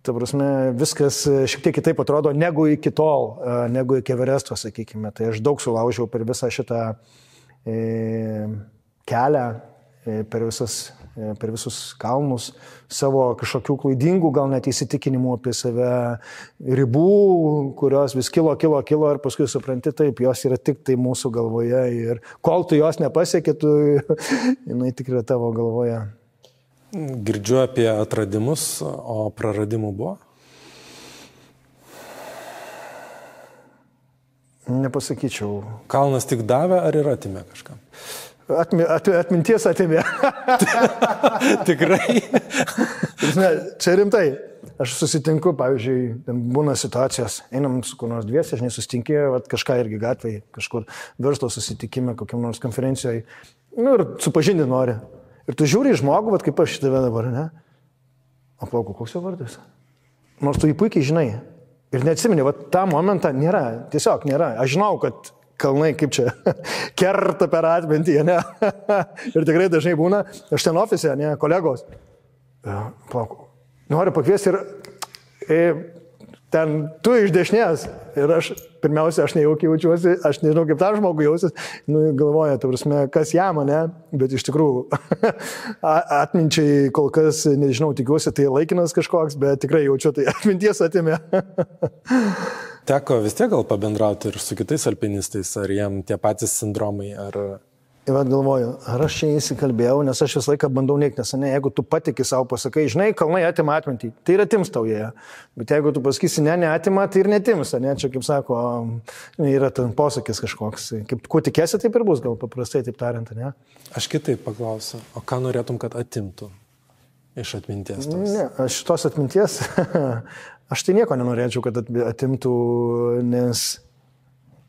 ta prasme, viskas šiek tiek kitaip atrodo negu iki tol, negu iki Everesto, sakykime. Tai aš daug sulaužiau per visą šitą kelią, per visus kalnus, savo kažkokių klaidingų, gal net įsitikinimų apie save, ribų, kurios vis kilo ir paskui supranti, taip, jos yra tik tai mūsų galvoje ir kol tu jos nepasieki, jinai tik yra tavo galvoje. Girdžiu apie atradimus, o praradimų buvo? Nepasakyčiau. Kalnas tik davė ar ir atimė kažkam? Atminties atėmė. Tikrai? Čia rimtai. Aš susitinku, pavyzdžiui, būna situacijos, einam su kur nors dviese, žinai, susitinki, kažką irgi gatvėje, kažkur verslo susitikime, kokiam nors konferencijoje, ir supažinti nori. Ir tu žiūri į žmogų, kaip aš tave dabar, ne? O plaukų, koks jo vardas? Nors tu jį puikiai žinai. Ir neatsimeni, tą momentą nėra, tiesiog nėra. Aš žinau, kad kalnai kaip čia kerta per atmintį, ne? Ir tikrai dažnai būna, aš ten ofise, ne, kolegos. Plaukų. Noriu pakviesti ir ten tu iš dešinės. Ir aš, pirmiausia, aš nejaukiai jaučiuosi, aš nežinau, kaip tam žmogui jausis, galvoja, ta prasme, kas jam, ne? Bet iš tikrųjų, atminčiai kol kas, nežinau, tikiuosi, tai laikinas kažkoks, bet tikrai jaučiu, tai atminties atėmė. Teko vis tiek gal pabendrauti ir su kitais alpinistais, ar jiem tie patys sindromai, ar... Ir galvoju, ar aš čia įsikalbėjau, nes aš visą laiką bandau neigti, nes ne, jeigu tu patiki savo pasakai, žinai, kalnai atima atmintį, tai ir atims tau jie. Bet jeigu tu pasakysi, neatima, tai ir netims, ne, čia kaip sako, yra ten posakis kažkoks, kaip kuo tikėsi, taip ir bus, gal paprastai taip tariant, ne? Aš kitaip paklausiu, o ką norėtum, kad atimtų iš atminties tos? Ne, aš tos atminties, aš tai nieko nenorėčiau, kad atimtų, nes...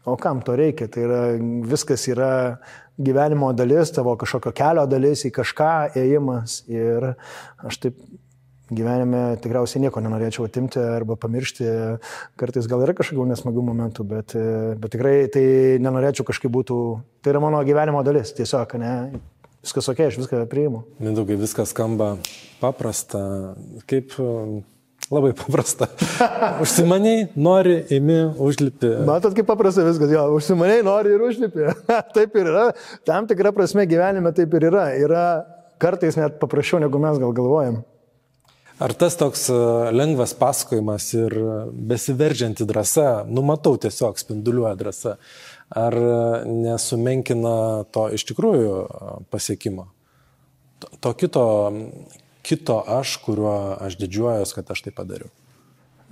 O kam to reikia? Tai yra, viskas yra gyvenimo dalis, tavo kažkokio kelio dalis į kažką ėjimas. Ir aš taip gyvenime tikriausiai nieko nenorėčiau atimti arba pamiršti. Kartais gal yra kažkokių nesmagių momentų, bet tikrai tai nenorėčiau kažkaip būtų. Tai yra mano gyvenimo dalis, tiesiog, ne? Viskas ok, aš viską priimu. Mindaugai, viskas skamba paprasta, kaip labai paprasta. Užsimaniai, nori, imi, užlipi. Matot, kaip paprasta viskas, jo, užsimaniai, nori ir užlipi. Taip ir yra, tam tikra prasme gyvenime taip ir yra. Yra kartais net paprasčiau, negu mes gal galvojam. Ar tas toks lengvas pasakojimas ir besiveržianti drąsa, matau tiesiog spinduliuoja drąsa, ar nesumenkina to iš tikrųjų pasiekimo? To kito aš, kuriuo aš didžiuojuos, kad aš tai padariau?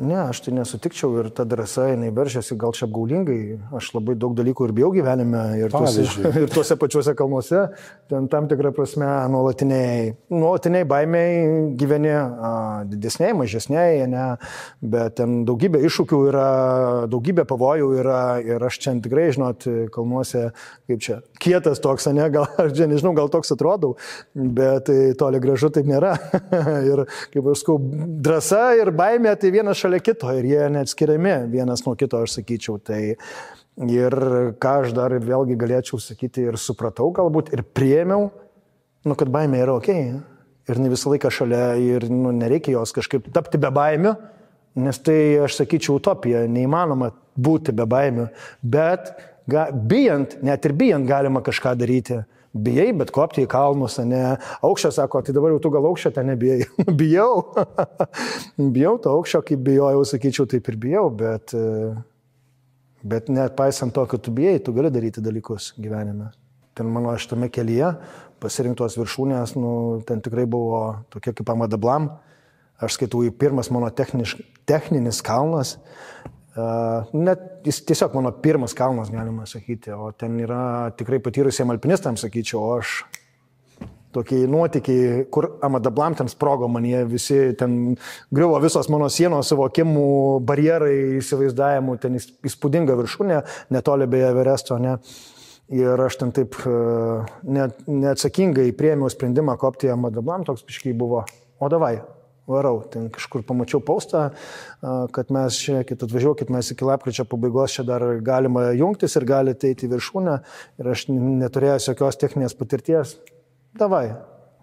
Ne, aš tai nesutikčiau ir ta drąsa, jinai veržiasi gal čia apgaulingai. Aš labai daug dalykų ir bijau gyvenime ir tuose pačiuose kalnuose. Ten tam tikrą prasme nuolatiniai baimiai gyveni, didesniai, mažesniai, ne, bet ten daugybė iššūkių yra, daugybė pavojų yra ir aš čia tikrai, žinot, kalnuose, kaip čia, kietas toks, ne, gal aš čia nežinau, gal toks atrodau, bet toli gražu taip nėra. Ir kaip aš sakau, drąsa ir baimė tai vienas šalia kito ir jie neatskiriami vienas nuo kito, aš sakyčiau. Tai ir ką aš dar vėlgi galėčiau sakyti ir supratau galbūt ir priėmiau, kad baimė yra okei. Ir ne visą laiką šalia ir nereikia jos kažkaip tapti be baimių, nes tai, aš sakyčiau, utopija, neįmanoma būti be baimių. Bet bijant, net ir bijant galima kažką daryti. Bijai, bet kopti į kalnus, ne. Aukščio sako, tai dabar jau tu gal aukščio ten nebijai. Bijau. Bijau to aukščio, kaip bijojau, sakyčiau, taip ir bijau, bet net paisant to, kad tu bijai, tu gali daryti dalykus gyvenime. Ten mano šitame kelyje pasirinktos viršūnės, ten tikrai buvo tokie kaip Amada Blam. Aš skaitau, pirmas mano techninis kalnas. Net jis tiesiog mano pirmas kalnas, galima sakyti, o ten yra tikrai patyrusiem alpinistams, sakyčiau, o aš tokie nuotykiai, kur Amada Blam ten sprogo man, jie visi ten griuvo visos mano sienos suvokimų, barjerai, įsivaizdavimų, ten įspūdinga viršūnė, netoli beje Everesto, ne. Ir aš ten taip neatsakingai priėmiau sprendimą kopti Amada Blam, toks biškai buvo, o davai. Varau, ten kažkur pamačiau postą, kad mes šiek atvažiuokit, mes iki lapkričio pabaigos čia dar galima jungtis ir galite eiti į viršūnę ir aš neturėjęs jokios techninės patirties. Davai,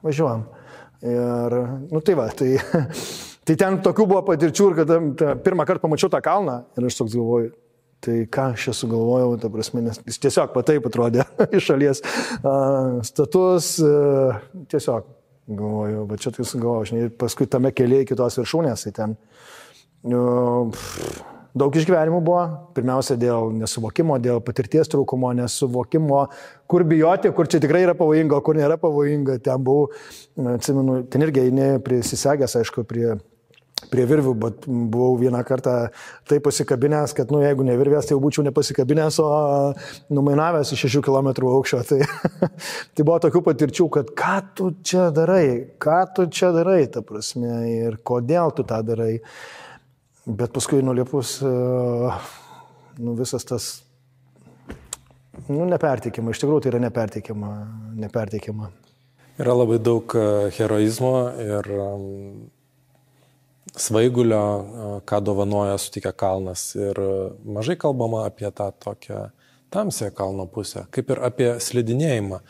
važiuojam. Ir, tai va, tai ten tokių buvo patirčių ir kada pirmą kartą pamačiau tą kalną ir aš toks galvoju, tai ką aš čia sugalvojau, ta prasme, nes jis tiesiog taip atrodė iš šalies status, tiesiog. Galvoju, bet čia tai sugalvoju, paskui tame kelyje iki tos viršūnės, tai ten daug išgyvenimų buvo, pirmiausia dėl nesuvokimo, dėl patirties trūkumo, nesuvokimo, kur bijoti, kur čia tikrai yra pavojinga, o kur nėra pavojinga, ten buvau, atsimenu, ten irgi prisisegęs, aišku, prie virvių, bet buvau vieną kartą taip pasikabinęs, kad, jeigu ne virvės, tai jau būčiau nepasikabinęs, o numainavęs į 6 km aukščio. Tai buvo tokių patirčių, kad ką tu čia darai, ta prasme, ir kodėl tu tą darai. Bet paskui nulipus, visas tas, nepertikima, iš tikrųjų tai yra nepertikima. Yra labai daug heroizmo ir svaigulio, ką dovanoja sutikę kalnas ir mažai kalbama apie tą tokią tamsią kalno pusę, kaip ir apie slidinėjimą.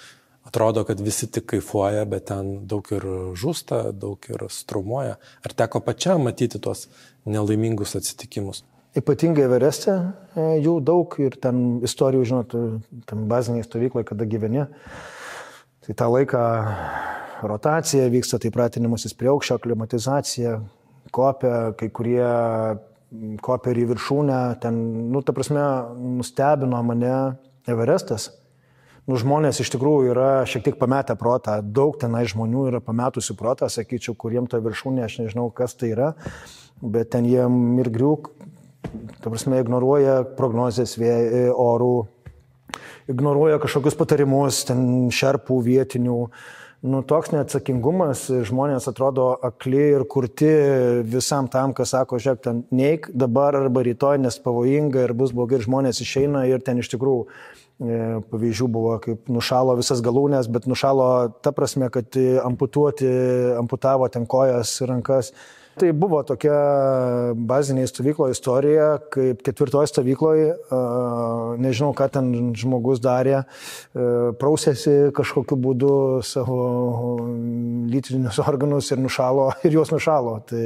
Atrodo, kad visi tik kaifuoja, bet ten daug ir žūsta, daug ir strumuoja. Ar teko pačiam matyti tuos nelaimingus atsitikimus? Ypatingai Evereste jų daug ir ten istorijų, žinot, tam baziniai stovyklai, kada gyveni. Tai tą laiką rotacija vyksta, tai pratinimasis prie aukščio, aklimatizacija, kopia, kai kurie kopia ir į viršūnę, ten, ta prasme, nustebino mane Everestas. Žmonės iš tikrųjų yra šiek tiek pametę protą, daug tenai žmonių yra pametusių protą, sakyčiau, kuriem ta viršūnė, aš nežinau, kas tai yra, bet ten jie ir griūk, ta prasme, ignoruoja prognozės orų, ignoruoja kažkokius patarimus, ten šerpų vietinių, toks neatsakingumas, žmonės atrodo akli ir kurti visam tam, kas sako, žiūrėk, ten neik dabar arba rytoj, nes pavojinga ir bus blogai, ir žmonės išeina ir ten iš tikrųjų pavyzdžių buvo, kaip nušalo visas galūnės, bet nušalo ta prasme, kad amputavo ten kojas ir rankas. Tai buvo tokia bazinė stovykloje istorija, kaip 4 stovykloje, nežinau, ką ten žmogus darė, prausėsi kažkokiu būdu savo lytinius organus ir juos nušalo. Tai,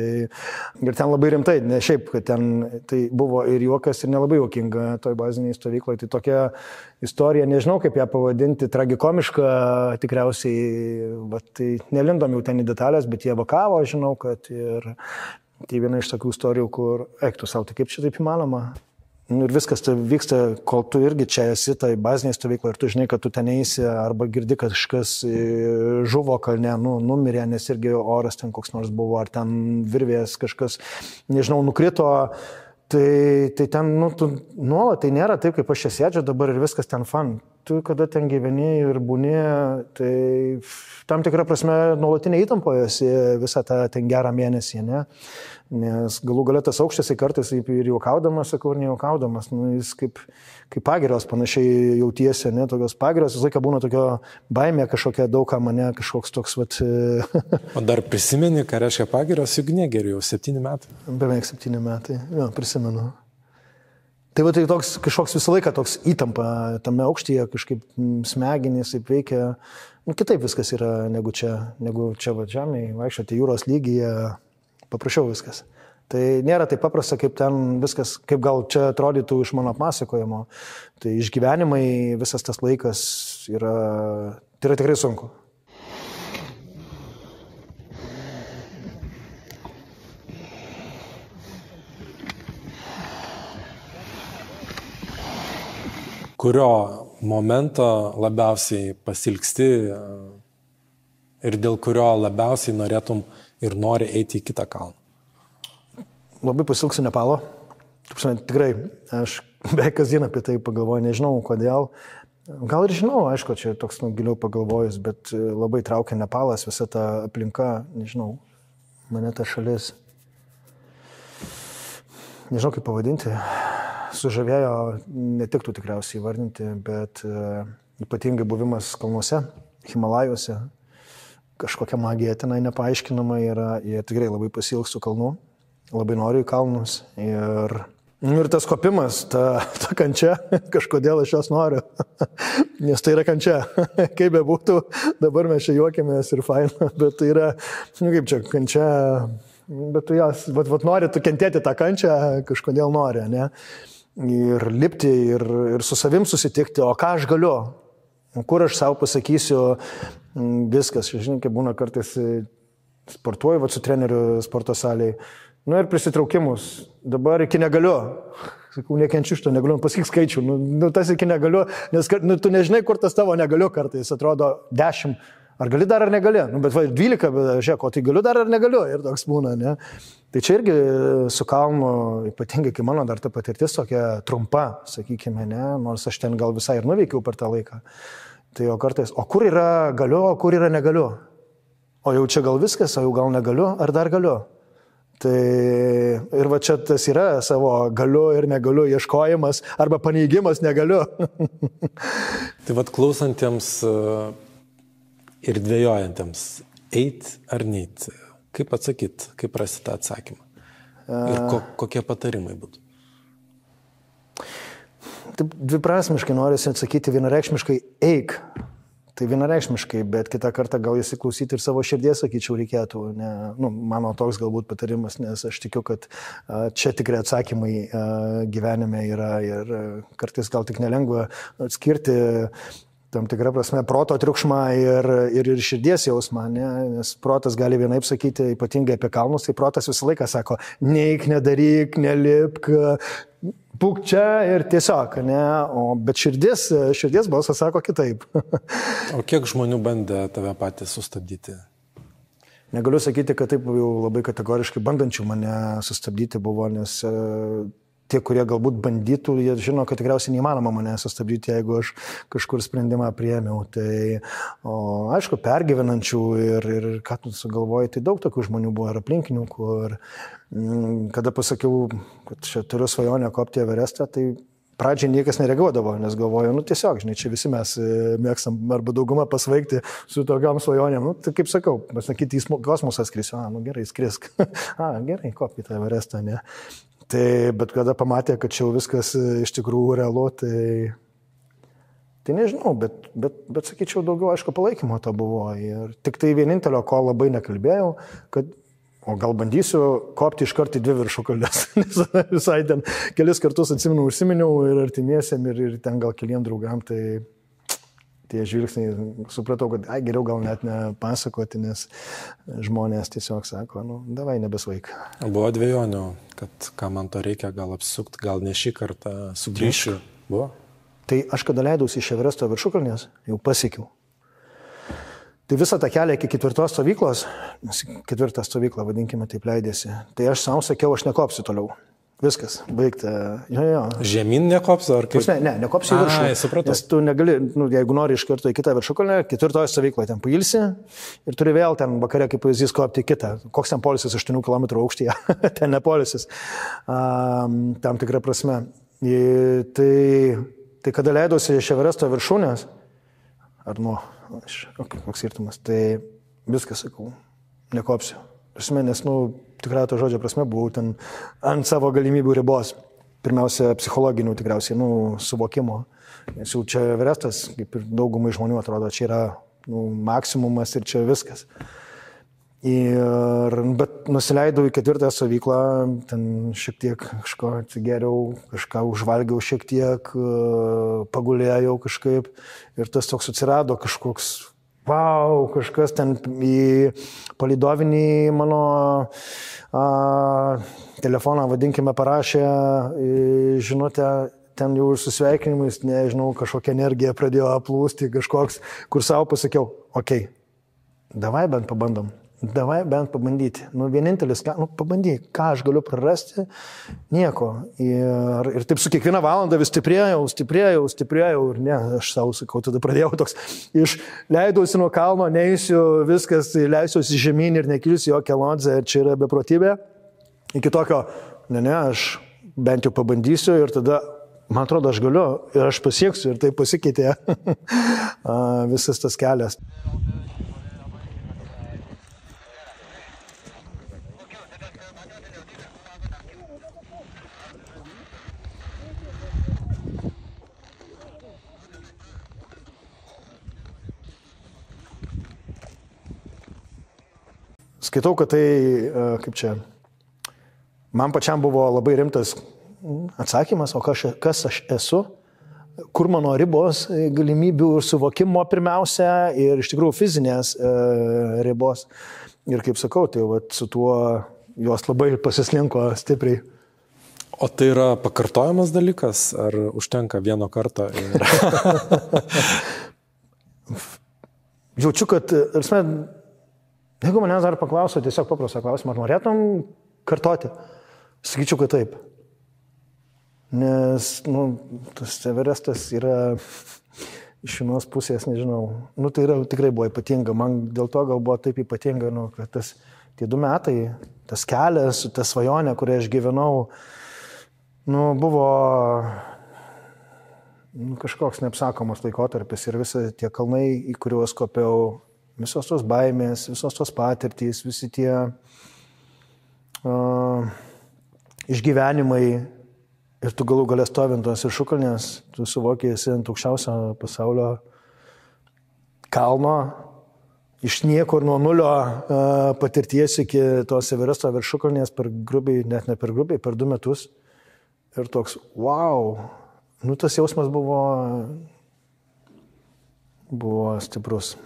ir ten labai rimtai, ne šiaip, kad ten tai buvo ir juokas, ir nelabai juokinga toj baziniai stovykloje. Tai tokia istorija, nežinau, kaip ją pavadinti, tragikomiška tikriausiai, bet tai nelindom jau ten į detalės, bet jie vakavo, žinau, kad ir tai viena iš tokių istorijų, kur eiktų savo, tai kaip čia taip įmanoma? Ir viskas tai vyksta, kol tu irgi čia esi, tai baziniai stovykla ir tu žinai, kad tu ten eisi, arba girdi, kad kažkas žuvo kalne, numirė, nes irgi oras ten koks nors buvo, ar ten virvės kažkas, nežinau, nukrito. Tai ten, tu nuolat, tai nėra taip, kaip aš čia sėdžiu dabar ir viskas ten fan. Tu kada ten gyveni ir būni, tai tam tikrą prasme nuolatinė įtampoje esi visą tą ten gerą mėnesį, ne? Nes galų galia tas aukštas kartais ir juokaudamas, sakau, ir nejuokaudamas, jis kaip pagirios panašiai jautiesi, ne? Tokios pagirios, visą laiką būna tokio baimė kažkokia daug ką mane, kažkoks toks vat... O dar prisimeni, ką reiškia pagirios, juk negeriu, jau 7 metai. Beveik 7 metai, jo, prisimenu. Tai va tai toks kažkoks visą laiką toks įtampa tame aukštyje, kažkaip smegenys taip veikia, kitaip viskas yra negu čia va žemėje, vaikščioti jūros lygyje, paprašiau viskas. Tai nėra taip paprasta, kaip ten viskas, kaip gal čia atrodytų iš mano pasakojimo. Tai išgyvenimai, visas tas laikas tai yra tikrai sunku. Kurio momento labiausiai pasilgsti ir dėl kurio labiausiai norėtum ir nori eiti į kitą kalną? Labai pasilgsiu Nepalo. Tikrai, aš beveik kasdien apie tai pagalvoju, nežinau kodėl. Gal ir žinau, aišku, čia toks giliau pagalvojus, bet labai traukia Nepalas, visa ta aplinka, nežinau, mane ta šalis. Nežinau, kaip pavadinti. Sužavėjo, netiktų tikriausiai įvardinti, bet ypatingai buvimas kalnuose, Himalajuose, kažkokia magija tenai nepaaiškinama yra, jie tikrai labai pasilgstu kalnų, labai noriu į kalnus ir tas kopimas, ta kančia, kažkodėl aš jos noriu, nes tai yra kančia, kaip be būtų, dabar mes čia juokėmės ir faina, bet tai yra, kaip čia, kančia, bet tu jas, nori tu kentėti tą kančią, kažkodėl nori, ne? Ir lipti, ir su savim susitikti, o ką aš galiu, kur aš savo pasakysiu viskas, žinai, kaip būna kartais sportuoju, su treneriu sporto salėje, ir prisitraukimus, dabar iki negaliu, sakau, nekenčiu šito, negaliu, pasakyk skaičių, tas iki negaliu, nes tu nežinai, kur tas tavo negaliu kartais, atrodo 10, ar gali dar ar negali, bet 12, bet žiūrėk, o tai galiu dar ar negaliu, ir toks būna, ne? Tai čia irgi su kalnu, ypatingai, kai mano dar ta patirtis tokia trumpa, sakykime, ne, nors aš ten gal visai ir nuveikiau per tą laiką. Tai o kartais, o kur yra galiu, o kur yra negaliu? O jau čia gal viskas, o jau gal negaliu, ar dar galiu? Tai ir va čia tas yra savo galiu ir negaliu ieškojimas arba paneigimas negaliu. Tai vat klausantiems ir dvejojantiems, eit ar neit, kaip atsakyt, kaip rasti tą atsakymą? Ir kokie patarimai būtų? Taip, dviprasmiškai norisi atsakyti, vienareikšmiškai eik. Tai vienareikšmiškai, bet kitą kartą gal įsiklausyti ir savo širdies, sakyčiau, reikėtų. Mano toks galbūt patarimas, nes aš tikiu, kad čia tikrai atsakymai gyvenime yra ir kartais gal tik nelengva atskirti tam tikrą prasme proto triukšmą ir širdies jausmą, ne? Nes protas gali vienaip sakyti, ypatingai apie kalnus, tai protas visą laiką sako, neik, nedaryk, nelipk, būk čia ir tiesiog, ne? Bet širdies balsas sako kitaip. O kiek žmonių bandė tave patys sustabdyti? Negaliu sakyti, kad taip jau labai kategoriškai bandančių mane sustabdyti buvo, nes tie, kurie galbūt bandytų, jie žino, kad tikriausiai neįmanoma mane sustabdyti, jeigu aš kažkur sprendimą priėmiau. Tai, aišku, pergyvenančių ir ką tu sugalvoji, tai daug tokių žmonių buvo ir aplinkinių, kur kada pasakiau, kad čia turiu svajonę kopti Everestą, tai pradžiai niekas nereaguodavo, nes galvoju, tiesiog, žinai, čia visi mes mėgstam arba dauguma pasvaigti su tokiam svajonėm. Tai kaip sakau, pasakyti, į kosmosą skrisiu, gerai, skrisk. Gerai, kopti tą Everestą, ne. Tai, bet kada pamatė, kad čia viskas iš tikrųjų realu, tai nežinau, bet sakyčiau, daugiau, aišku, palaikymo to buvo. Ir tik tai vienintelio, ko labai nekalbėjau, kad o gal bandysiu kopti iš karto į 2 viršukalnes. Visai ten kelis kartus užsiminiau ir artimiesiam, ir ten gal keliem draugam, tai tie žvilgsniai supratau, kad geriau gal net nepasakoti, nes žmonės tiesiog sako, davai nebesvaik. Buvo dvejonių, kad ką man to reikia, gal apsukti, gal ne šį kartą sugrįšiu. Buvo? Tai aš kada leidausi iš Everesto viršukalnės, jau pasiekiau. Tai visą tą kelią iki 4 stovyklos, 4 stovyklą, vadinkime, taip leidėsi, tai aš savo sakiau, aš nekopsiu toliau. Viskas, baigta. Jo. Žemyn nekopsiu, ar kaip? Ne, nekopsiu į viršų. Supratau. Nes tu negali, jeigu nori iš karto į kitą viršukalnę, 4 stovykloje ten pailsi ir turi vėl ten vakare, kaip pavyzdys, kopti į kitą. Koks ten polisis 8 km aukštyje, ten ne polisis, tam tikrą prasme. Tai kada leidausi iš Everesto viršūnės, ar koks skirtumas, tai viskas, sakau, nekopsiu. Nes, tikrai to žodžio prasme, buvau ten ant savo galimybių ribos. Pirmiausia, psichologinių tikriausiai, suvokimo. Nes jau čia Everestas, kaip ir daugumai žmonių atrodo, čia yra maksimumas ir čia viskas. Bet nusileidau į 4 stovyklą, ten šiek tiek kažko atsigeriau, kažką užvalgiau šiek tiek, pagulėjau kažkaip ir tas toks atsirado kažkoks, kažkas ten į palydovinį mano telefoną, vadinkime, parašė žinutę, ten jau susveikinimais, nežinau, kažkokia energija pradėjo plūsti, kažkoks, kur savo pasakiau, okei, davai bent pabandom. Davai bent pabandyti. Vienintelis, pabandyk, ką aš galiu prarasti, nieko. Ir taip su kiekvieną valandą vis stiprėjau ir ne, aš savo sakau, tada pradėjau toks, leidausi nuo kalno, neįsiu, viskas, leisiuosi žemyn ir nekilsiu jokią lodzę, ir čia yra beprotybė. Iki tokio, aš bent jau pabandysiu ir tada, man atrodo, aš galiu ir aš pasieksiu ir tai pasikeitė visas tas kelias. Skaitau, kad tai, kaip čia, man pačiam buvo labai rimtas atsakymas, o kas aš esu, kur mano ribos, galimybių ir suvokimo pirmiausia ir iš tikrųjų fizinės ribos. Ir kaip sakau, tai su tuo jos labai pasislinko stipriai. O tai yra pakartojamas dalykas, ar užtenka vieno karto? Jaučiu, kad, jeigu manęs dar paklauso, tiesiog paprastą klausimą, ar norėtum kartoti? Sakyčiau, kad taip. Nes, tas Everestas yra iš vienos pusės, nežinau, tai yra tikrai buvo ypatinga. Man dėl to gal buvo taip ypatinga, kad tie 2 metai, tas kelias, ta svajonė, kurią aš gyvenau, buvo kažkoks neapsakomas laikotarpis ir visi tie kalnai, į kuriuos kopiau, visos tos baimės, visos tos patirtys, visi tie išgyvenimai ir tu galų galę stovint tos viršukalnės, tu suvokiai esi ant aukščiausio pasaulio kalno, iš niekur nuo nulio patirties iki tos Everesto viršukalnės per grubiai, net ne per grubiai, per 2 metus. Ir toks, wow, tas jausmas buvo stiprus.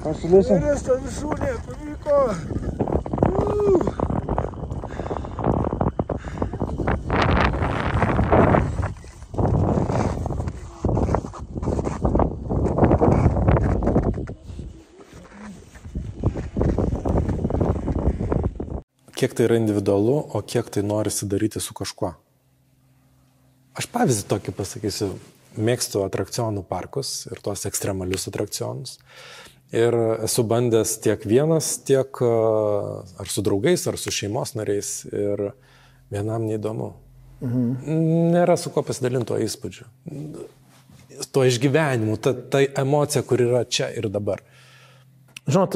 Everesto viršūnė, pavyko. kiek tai yra individualu, o kiek tai norisi daryti su kažkuo. Aš pavyzdį tokį pasakysiu, mėgstu atrakcionų parkus ir tuos ekstremalius atrakcionus. Ir esu bandęs tiek vienas, tiek ar su draugais, ar su šeimos nariais. Ir vienam neįdomu. Nėra su ko pasidalinti tuo įspūdžiu. Tuo išgyvenimu, ta emocija, kur yra čia ir dabar. Žinot,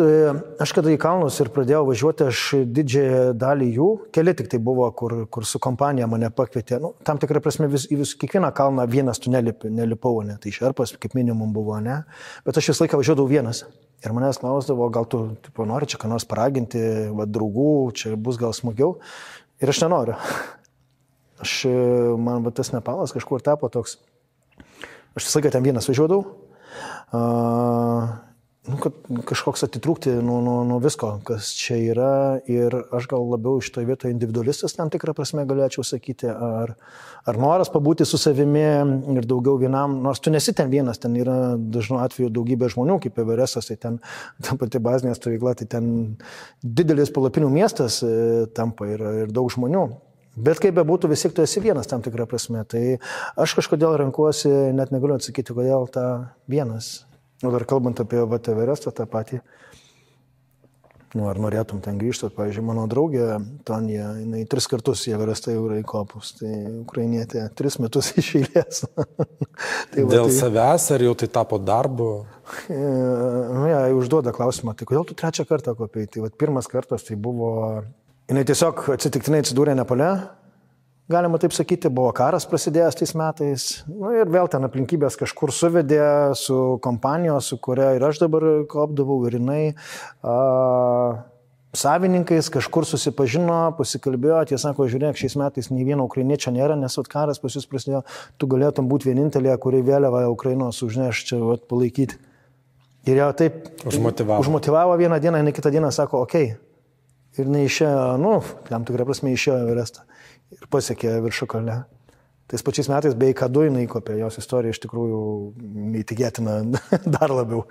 aš kada į kalnus ir pradėjau važiuoti, aš didžiąją dalį jų, keli tik tai buvo, kur su kompanija mane pakvietė. Nu, tam tikrą prasme, kiekvieną kalną vienas tu nelipau, ne? Tai šerpas kaip minimum buvo, ne? Bet aš visą laiką važiuodavau vienas. Ir manęs klausdavo, gal tu nori čia ką nors paraginti, draugų, čia bus gal smagiau. Ir aš nenoriu. Man tas Nepalas kažkur tapo toks. Aš visą laiką ten vienas važiuodavau. Kažkoks atitrūkti nuo visko, kas čia yra. Ir aš gal labiau iš toje vietoje individualistas tam tikrą prasme galėčiau sakyti. Ar noras pabūti su savimi ir daugiau vienam. Nors tu nesi ten vienas, ten yra dažnu atveju daugybė žmonių, kaip Everestas, tai ten ta pati bazinė stovykla, tai ten didelis palapinių miestas tampa ir daug žmonių. Bet kaip bebūtų, vis tiek tu esi vienas tam tikrą prasme. Tai aš kažkodėl renkuosi, net negaliu atsakyti, kodėl tą vienas. O dar kalbant apie Everestą tą patį, ar norėtum ten grįžti, pavyzdžiui, mano draugė Tonija, jinai 3 kartus į Everestą jau yra įkopus, tai ukrainietė 3 metus iš eilės. Dėl savęs ar jau tai tapo darbu? Užduoda klausimą, tai kodėl tu 3 kartą kopėjai? Tai pirmas kartas tai buvo, jinai tiesiog atsitiktinai atsidūrė Nepale. Galima taip sakyti, buvo karas prasidėjęs tais metais. Ir vėl ten aplinkybės kažkur suvedė su kompanijos, su kuria ir aš dabar kopdavau, ir jinai savininkais kažkur susipažino, pasikalbėjo, jie sako, žiūrėk, šiais metais nei vieno ukrainiečio nėra, nes karas pas jūs prasidėjo, tu galėtum būti vienintelė, kuri vėliavą Ukrainos užneš čia palaikyti. Ir jau taip užmotivavo vieną dieną, jinai kitą dieną sako, okei. Ir neišėjo, tam tikrą prasme išėjo Everestą. Ir pasiekė viršukalnę. Tais pačiais metais beveik K2 jinai įkopė, jos istorija iš tikrųjų neįtikėtina dar labiau.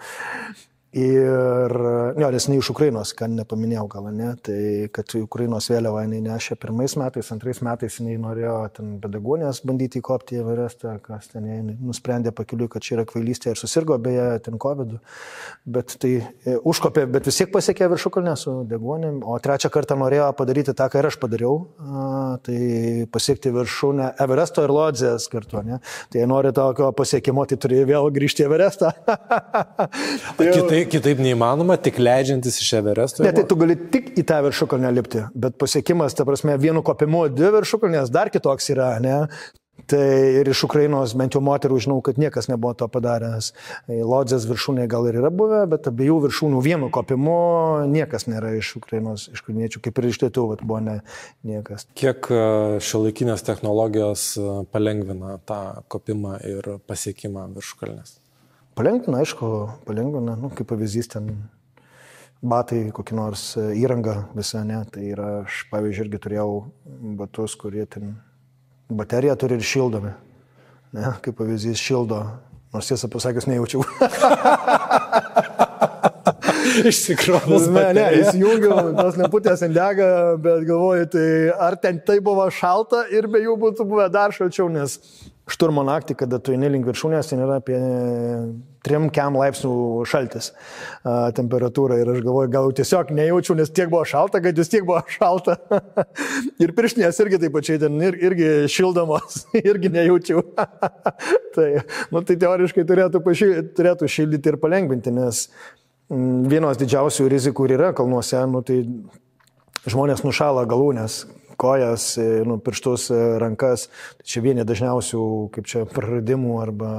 Ir, nes jinai iš Ukrainos, ką nepaminėjau gal, ne, tai kad Ukrainos vėliavą jinai nešė 1 metais, 2 metais jinai norėjo ten be deguonies bandyti įkopti į Everestą, kas ten jinai nusprendė pakeliui, kad čia yra kvailystė ir susirgo beje ten COVID-u, bet tai užkopė, bet vis tiek pasiekė viršukalnę su deguonėm, o 3 kartą norėjo padaryti tą, ką ir aš padariau, tai pasiekti viršūnę Everesto ir Lodzės kartu, ne, tai jei nori tokio pasiekimo, tai turi vėl grįžti į Everestą. Kitaip neįmanoma, tik leidžiantis iš Everesto? Ne, tai tu gali tik į tą viršukalnę lipti, bet pasiekimas, ta prasme, vienu kopimu 2 viršukalnės dar kitoks yra, ne? Tai ir iš Ukrainos, bent jau moterų, žinau, kad niekas nebuvo to padaręs. Lodzės viršūnė gal ir yra buvę, bet abiejų viršūnių vienu kopimu niekas nėra iš Ukrainos, iš ukrainiečių, kaip ir iš Lietuvos buvo niekas. Kiek šiuolaikinės technologijos palengvina tą kopimą ir pasiekimą viršukalnės? Palengvina, aišku, kaip pavyzdys ten batai, kokį nors įrangą visą, ne, tai yra, aš pavyzdžiui irgi turėjau batus, kurie ten bateriją turi ir šildomi, ne, kaip pavyzdys šildo, nors tiesą pasakius nejaučiau. Išsikrovus bateriją. Ne, įsijungiau, tos lemputės ant dega, bet galvoju, tai ar ten tai buvo šalta ir be jų būtų buvę dar šalčiau, nes šturmo naktį, kada tu eini link viršūnės, ten yra apie 3 laipsnių šaltis temperatūra ir aš galvoju, gal tiesiog nejaučiu, nes tiek buvo šalta, kad vis tiek buvo šalta. Ir pirštinės irgi taip pačiai ten irgi šildomos, irgi nejaučiau. Tai teoriškai turėtų šildyti ir palengvinti, nes vienos didžiausių rizikų yra kalnuose, tai žmonės nušala galūnės, kojas, pirštus, rankas. Tai čia vieni dažniausių, kaip čia, praradimų arba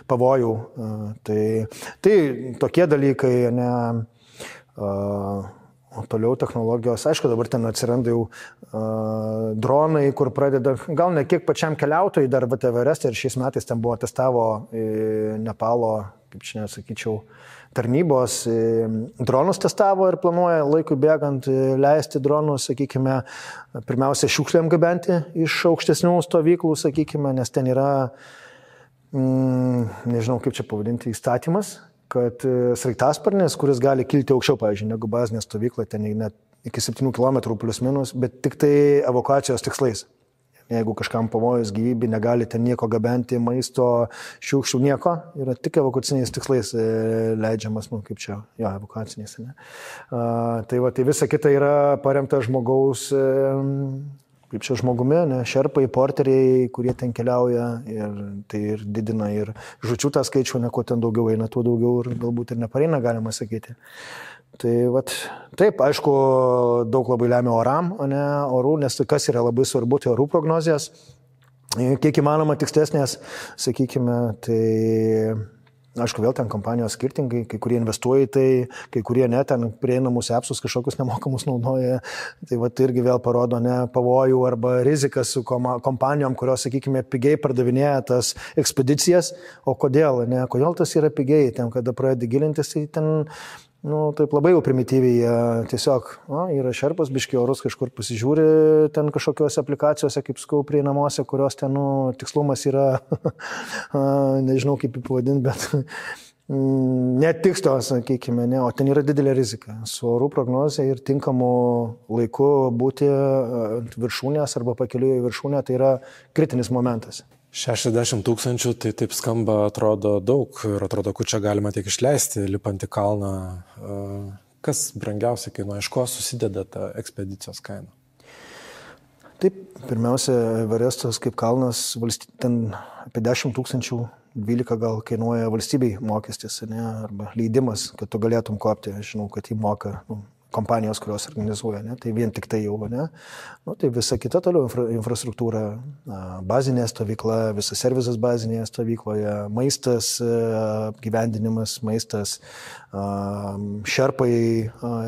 pavojų. Tai tokie dalykai, ne. O toliau technologijos, aišku, dabar ten atsiranda jau dronai, kur pradeda, gal ne kiek pačiam keliautojai, dar Everestą ir šiais metais ten buvo testavo Nepalo, kaip čia nesakyčiau, tarnybos dronus testavo ir planuoja laikui bėgant leisti dronus, sakykime, pirmiausia šiukšlėm gabenti iš aukštesnių stovyklų, sakykime, nes ten yra, nežinau kaip čia pavadinti, įstatymas, kad sraigtasparnis, kuris gali kilti aukščiau, pavyzdžiui, negu bazinė stovykla, ten net iki 7 km plius minus, bet tik tai evakuacijos tikslais. Jeigu kažkam pavojus gyvybė, negali ten nieko gabenti, maisto, šiukščių, nieko, yra tik evakuaciniais tikslais leidžiamas, kaip čia, jo, evakuaciniais. Ne? Tai visa kita yra paremta žmogaus, kaip čia žmogumi, ne, šerpai, porteriai, kurie ten keliauja ir tai ir didina ir žučių tą skaičių, ne, kuo ten daugiau eina, tuo daugiau ir galbūt ir nepareina, galima sakyti. Tai taip, aišku, daug labai lemia oram, o ne orų, nes kas yra labai svarbu, tai orų prognozijas, kiek įmanoma tikslesnės, sakykime, tai aišku, vėl ten kompanijos skirtingai, kai kurie investuoja į tai, kai kurie ne, ten prieinamus appsus kažkokius nemokamus naudoja, tai irgi vėl parodo ne pavojų arba rizikas su kompanijom, kurios, sakykime, pigiai pardavinėja tas ekspedicijas, o kodėl tas yra pigiai, ten, kada pradedi gilintis, tai ten taip labai jau primityviai, tiesiog yra šerpas, biški orus kažkur pasižiūri, ten kažkokios aplikacijose, kaip skau, prieinamuose, kurios ten tikslumas yra, nežinau kaip pavadinti, bet netikslios, sakykime, ne, o ten yra didelė rizika. Su orų prognozė ir tinkamu laiku būti ant viršūnės arba pakeliui į viršūnę, tai yra kritinis momentas. 60 000, tai taip skamba, atrodo daug ir atrodo, kur čia galima tiek išleisti, lipant į kalną. Kas brangiausiai kainuoja, iš ko susideda ta ekspedicijos kaina? Taip, pirmiausia, Everestas kaip kalnas, ten apie 10 000, 12 gal kainuoja valstybei mokestis, ne, arba leidimas, kad tu galėtum kopti. Aš žinau, kad jį moka kompanijos, kurios organizuoja, ne? Tai vien tik tai jau, ne? Tai visa kita toliau infrastruktūra, bazinė stovykla, visas servisas bazinėje stovykloje, maistas, apgyvendinimas, maistas, šerpai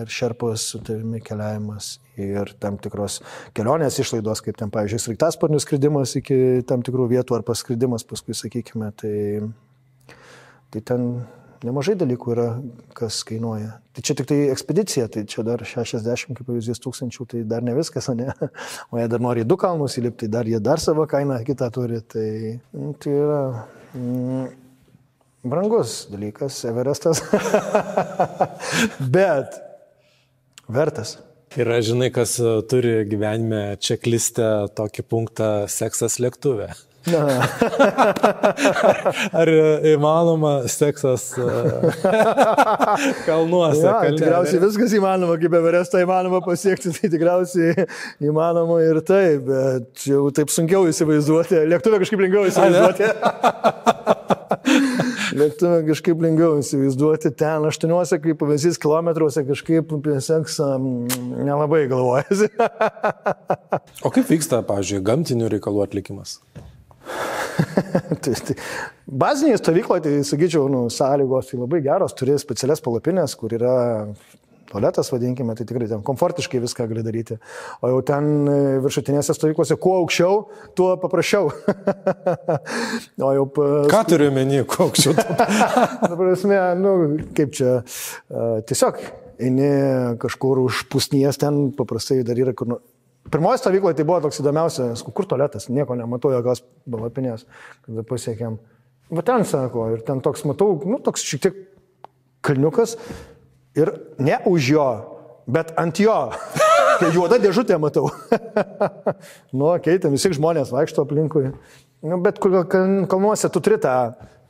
ir šerpos su tavimi keliavimas ir tam tikros kelionės išlaidos, kaip ten, pavyzdžiui, sraigtasparnių skridimas iki tam tikrų vietų ar paskridimas paskui, sakykime, tai ten nemažai dalykų yra, kas kainuoja. Tai čia tik tai ekspedicija, tai čia dar 60, kaip pavyzdys, 1000, tai dar ne viskas, ne? O jie dar nori 2 kalnus įlipti, tai jie dar savo kainą kitą turi. Tai yra brangus dalykas, Everestas. Bet vertas. Yra, žinai, kas turi gyvenime čeklistę tokį punktą seksas lėktuve. Ar įmanoma seksas kalnuose? Ja, tikriausiai viskas įmanoma, kaip Everestą įmanoma pasiekti, tai tikriausiai įmanoma ir taip, bet jau taip sunkiau įsivaizduoti. Lėktuvę kažkaip lengviau įsivaizduoti. Lėktuvę kažkaip lengviau įsivaizduoti. Ten 8, kaip pavyzdys, kilometruose kažkaip apie seksą nelabai galvojasi. O kaip vyksta, pavyzdžiui, gamtinių reikalų atlikimas? Bazinėje stovykloje, tai sakyčiau, sąlygos tai labai geros, turi specialias palapinės, kur yra tualetas, vadinkime, tai tikrai ten komfortiškai viską gali daryti. O jau ten viršutinėse stovyklose, kuo aukščiau, tuo paprasčiau. Ką turiu omeny, kuo aukščiau? Prasme, kaip čia, tiesiog eini kažkur už pusnies, ten paprastai dar yra kur... Pirmoji stovykloje tai buvo toks įdomiausias, kur tualetas, nieko nematau, jokios palapinės, kada pasiekėm. Va ten, sako, ir ten toks, matau, toks šiek tiek kalniukas ir ne už jo, bet ant jo. Tai juoda dėžutė matau. Ten visi žmonės vaikšto aplinkui. Bet kur kalnuose tu turi tą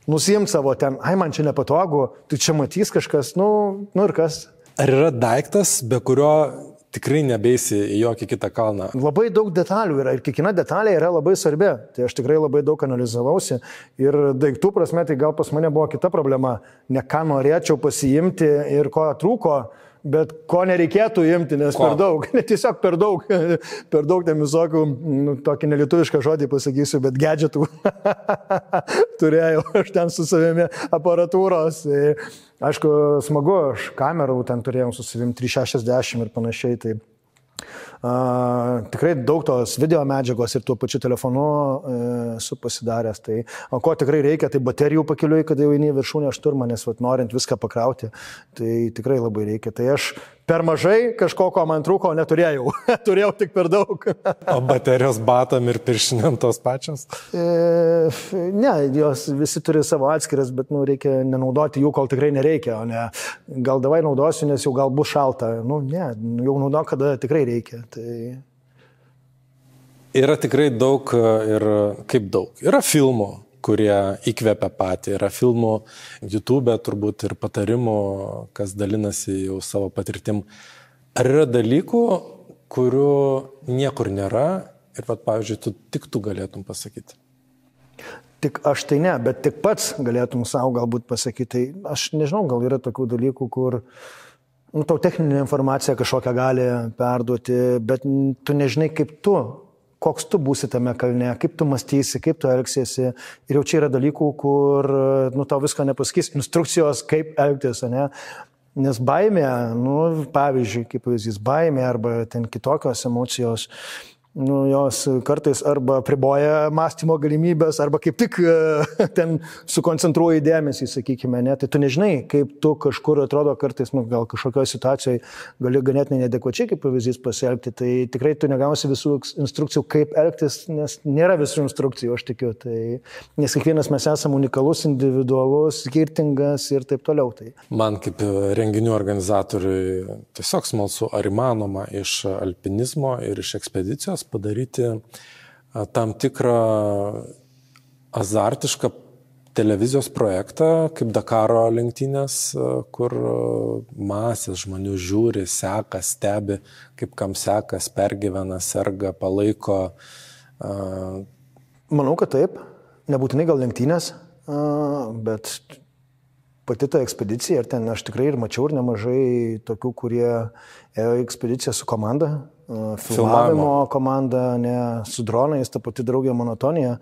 nusiimti savo ten, man čia nepatogu, tai čia matys kažkas, ir kas. Ar yra daiktas, be kurio tikrai nebeisi į jokį kitą kalną? Labai daug detalių yra ir kiekviena detalė yra labai svarbi. Tai aš tikrai labai daug analizavausi ir daiktų prasme tai gal pas mane buvo kita problema. Ne ką norėčiau pasiimti ir ko trūko, bet ko nereikėtų imti, nes per daug. Tiesiog per daug. Per daug ten visokių, tokį nelietuvišką žodį pasakysiu, bet gadgetų turėjau aš ten su savimi aparatūros. Aišku, smagu, aš kamerų ten turėjau su savimi 360 ir panašiai. Tai tikrai daug tos video medžiagos ir tuo pačiu telefonu esu pasidaręs. Tai, o ko tikrai reikia, tai baterijų pakeliui, kada jau eini viršūnę šturmą, nes norint viską pakrauti, tai tikrai labai reikia. Tai aš per mažai, kažko man trūko, neturėjau. Turėjau tik per daug. O baterijos batam ir piršinėm tos pačios? Ne, jos visi turi savo atskiras, bet reikia nenaudoti jų, kol tikrai nereikia, o ne gal davai naudosiu, nes jau gal bus šalta. Ne, jau naudok, kada tikrai reikia. Tai... Yra tikrai daug ir kaip daug. Yra filmų, kurie įkvepia patį. Yra filmų YouTube turbūt ir patarimų, kas dalinasi jau savo patirtim. Ar yra dalykų, kurių niekur nėra ir, pavyzdžiui, tik tu galėtum pasakyti? Tik aš tai ne, bet tik pats galėtum savo galbūt pasakyti. Tai aš nežinau, gal yra tokių dalykų, kur tau techninė informacija kažkokią gali perduoti, bet tu nežinai, kaip tu, koks tu būsi tame kalne, kaip tu mąstysi, kaip tu elgsiesi. Ir jau čia yra dalykų, kur tau visko nepasakys. Instrukcijos, kaip elgtis, ne? Nes baimė, pavyzdžiui, kaip pavyzdys, baimė arba ten kitokios emocijos, jos kartais arba priboja mąstymo galimybės, arba kaip tik ten sukoncentruoji dėmesį, sakykime, ne? Tai tu nežinai, kaip tu kažkur atrodo kartais, gal kažkokioje situacijoje gali ganėtinai neadekvačiai, kaip pavyzdys, pasielgti, tai tikrai tu negausi visų instrukcijų, kaip elgtis, nes nėra visų instrukcijų, aš tikiu, tai, nes kiekvienas mes esame unikalus, individualus, skirtingas ir taip toliau. Tai. Man kaip renginių organizatoriui tiesiog smalsu, ar įmanoma iš alpinizmo ir iš ekspedicijos padaryti tam tikrą azartišką televizijos projektą, kaip Dakaro lenktynės, kur masės žmonių žiūri, seka, stebi, kaip kam sekas, pergyvena, serga, palaiko. Manau, kad taip. Nebūtinai gal lenktynės, bet pati ta ekspedicija, ir ten aš tikrai ir mačiau ir nemažai tokių, kurie ėjo į ekspediciją su komanda, filmavimo komanda, ne, su dronais, ta pati draugė Monotonija,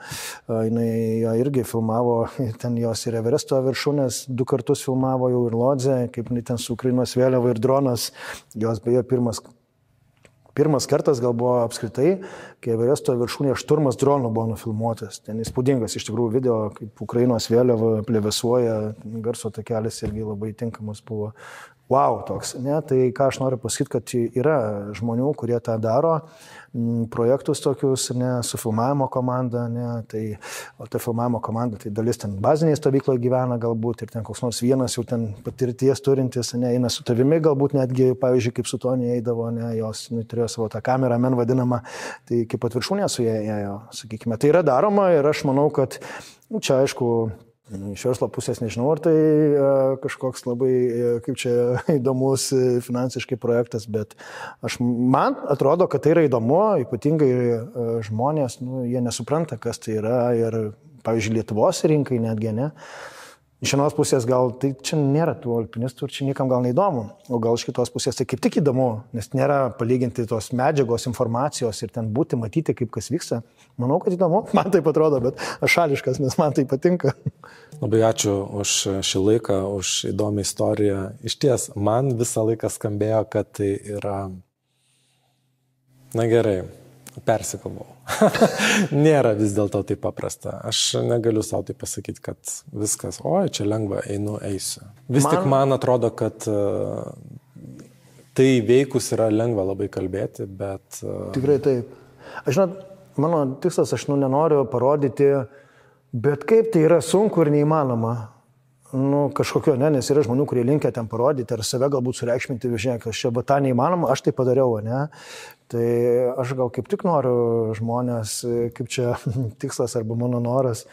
jinai jo irgi filmavo, ten jos ir Everesto viršūnės 2 kartus filmavo jau ir Lodzę, kaip ten su Ukrainos vėliava ir dronas, jos beje pirmas kartas gal buvo apskritai, kai Everesto viršūnėje šturmas dronų buvo nufilmuotas. Ten įspūdingas iš tikrųjų video, kaip Ukrainos vėliava plevėsuoja, garso takelis irgi labai tinkamas buvo. Wow, toks, ne? Tai ką aš noriu pasakyti, kad yra žmonių, kurie tą daro, projektus tokius, ne, su filmavimo komanda, ne, tai, o ta filmavimo komanda, tai dalis ten baziniai stovykloje gyvena galbūt ir ten koks nors vienas jau ten patirties turintis, ne, eina su tavimi galbūt netgi, pavyzdžiui, kaip su Tonija eidavo, ne, jos turėjo savo tą kamerą, men vadinamą, tai kaip pat viršūnė su jie ėjo, sakykime. Tai yra daroma ir aš manau, kad čia aišku, iš verslo pusės nežinau, ar tai kažkoks labai, kaip čia, įdomus finansiškai projektas, bet man atrodo, kad tai yra įdomu, ypatingai žmonės, jie nesupranta, kas tai yra ir, pavyzdžiui, Lietuvos rinkai netgi, ne. Iš vienos pusės gal tai čia nėra tų alpinistų ir čia niekam gal neįdomu, o gal iš kitos pusės tai kaip tik įdomu, nes nėra palyginti tos medžiagos, informacijos ir ten būti, matyti, kaip kas vyksta. Manau, kad įdomu, man taip atrodo, bet aš šališkas, nes man tai patinka. Labai ačiū už šį laiką, už įdomią istoriją. Iš ties, man visą laiką skambėjo, kad tai yra, na gerai, persikalbau. Nėra vis dėlto taip paprasta. Aš negaliu savo tai pasakyti, kad viskas, oi, čia lengva, eisiu. Tik man atrodo, kad tai veikus yra lengva labai kalbėti, bet... Tikrai taip. Aš žinot, mano tikslas, aš nenoriu parodyti, bet kaip tai yra sunku ir neįmanoma. Kažkokio, ne, nes yra žmonių, kurie linkia ten parodyti ar save galbūt sureikšminti, žiūrėk, aš čia, bet tą neįmanoma, aš tai padariau, ne. Tai aš gal kaip tik noriu žmonės, kaip čia tikslas arba mano noras,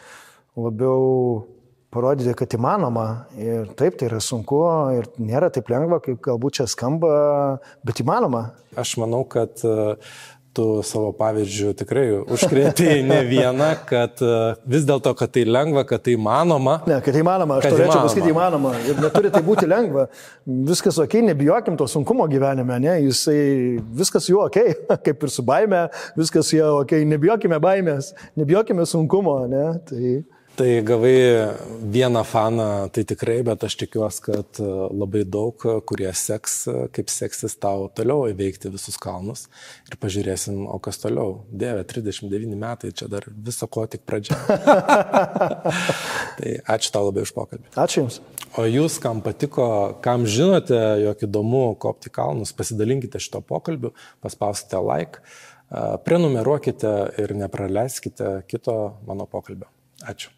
labiau parodyti, kad įmanoma. Ir taip, tai yra sunku ir nėra taip lengva, kaip galbūt čia skamba, bet įmanoma. Aš manau, kad tu savo pavyzdžių tikrai užkrėtei ne vieną, kad vis dėlto, kad tai lengva, kad tai įmanoma. Ne, kad tai įmanoma, aš turėčiau pasakyti įmanoma. Ir neturi tai būti lengva. Viskas okei, nebijokim to sunkumo gyvenime, ne? Viskas jau okei, kaip ir su baime, viskas jau okei, nebijokime baimės, nebijokime sunkumo, ne? Tai gavai vieną faną, tai tikrai, bet aš tikiuosi, kad labai daug, kurie seks, kaip seksis tau toliau įveikti visus kalnus ir pažiūrėsim, o kas toliau. Dieve, 39 metai, čia dar viso ko tik pradžia. Tai ačiū tau labai už pokalbį. Ačiū Jums. O jūs, kam patiko, kam žinote, jog įdomu kopti kalnus, pasidalinkite šito pokalbiu, paspauskite like, prenumeruokite ir nepraleiskite kito mano pokalbio. Ačiū.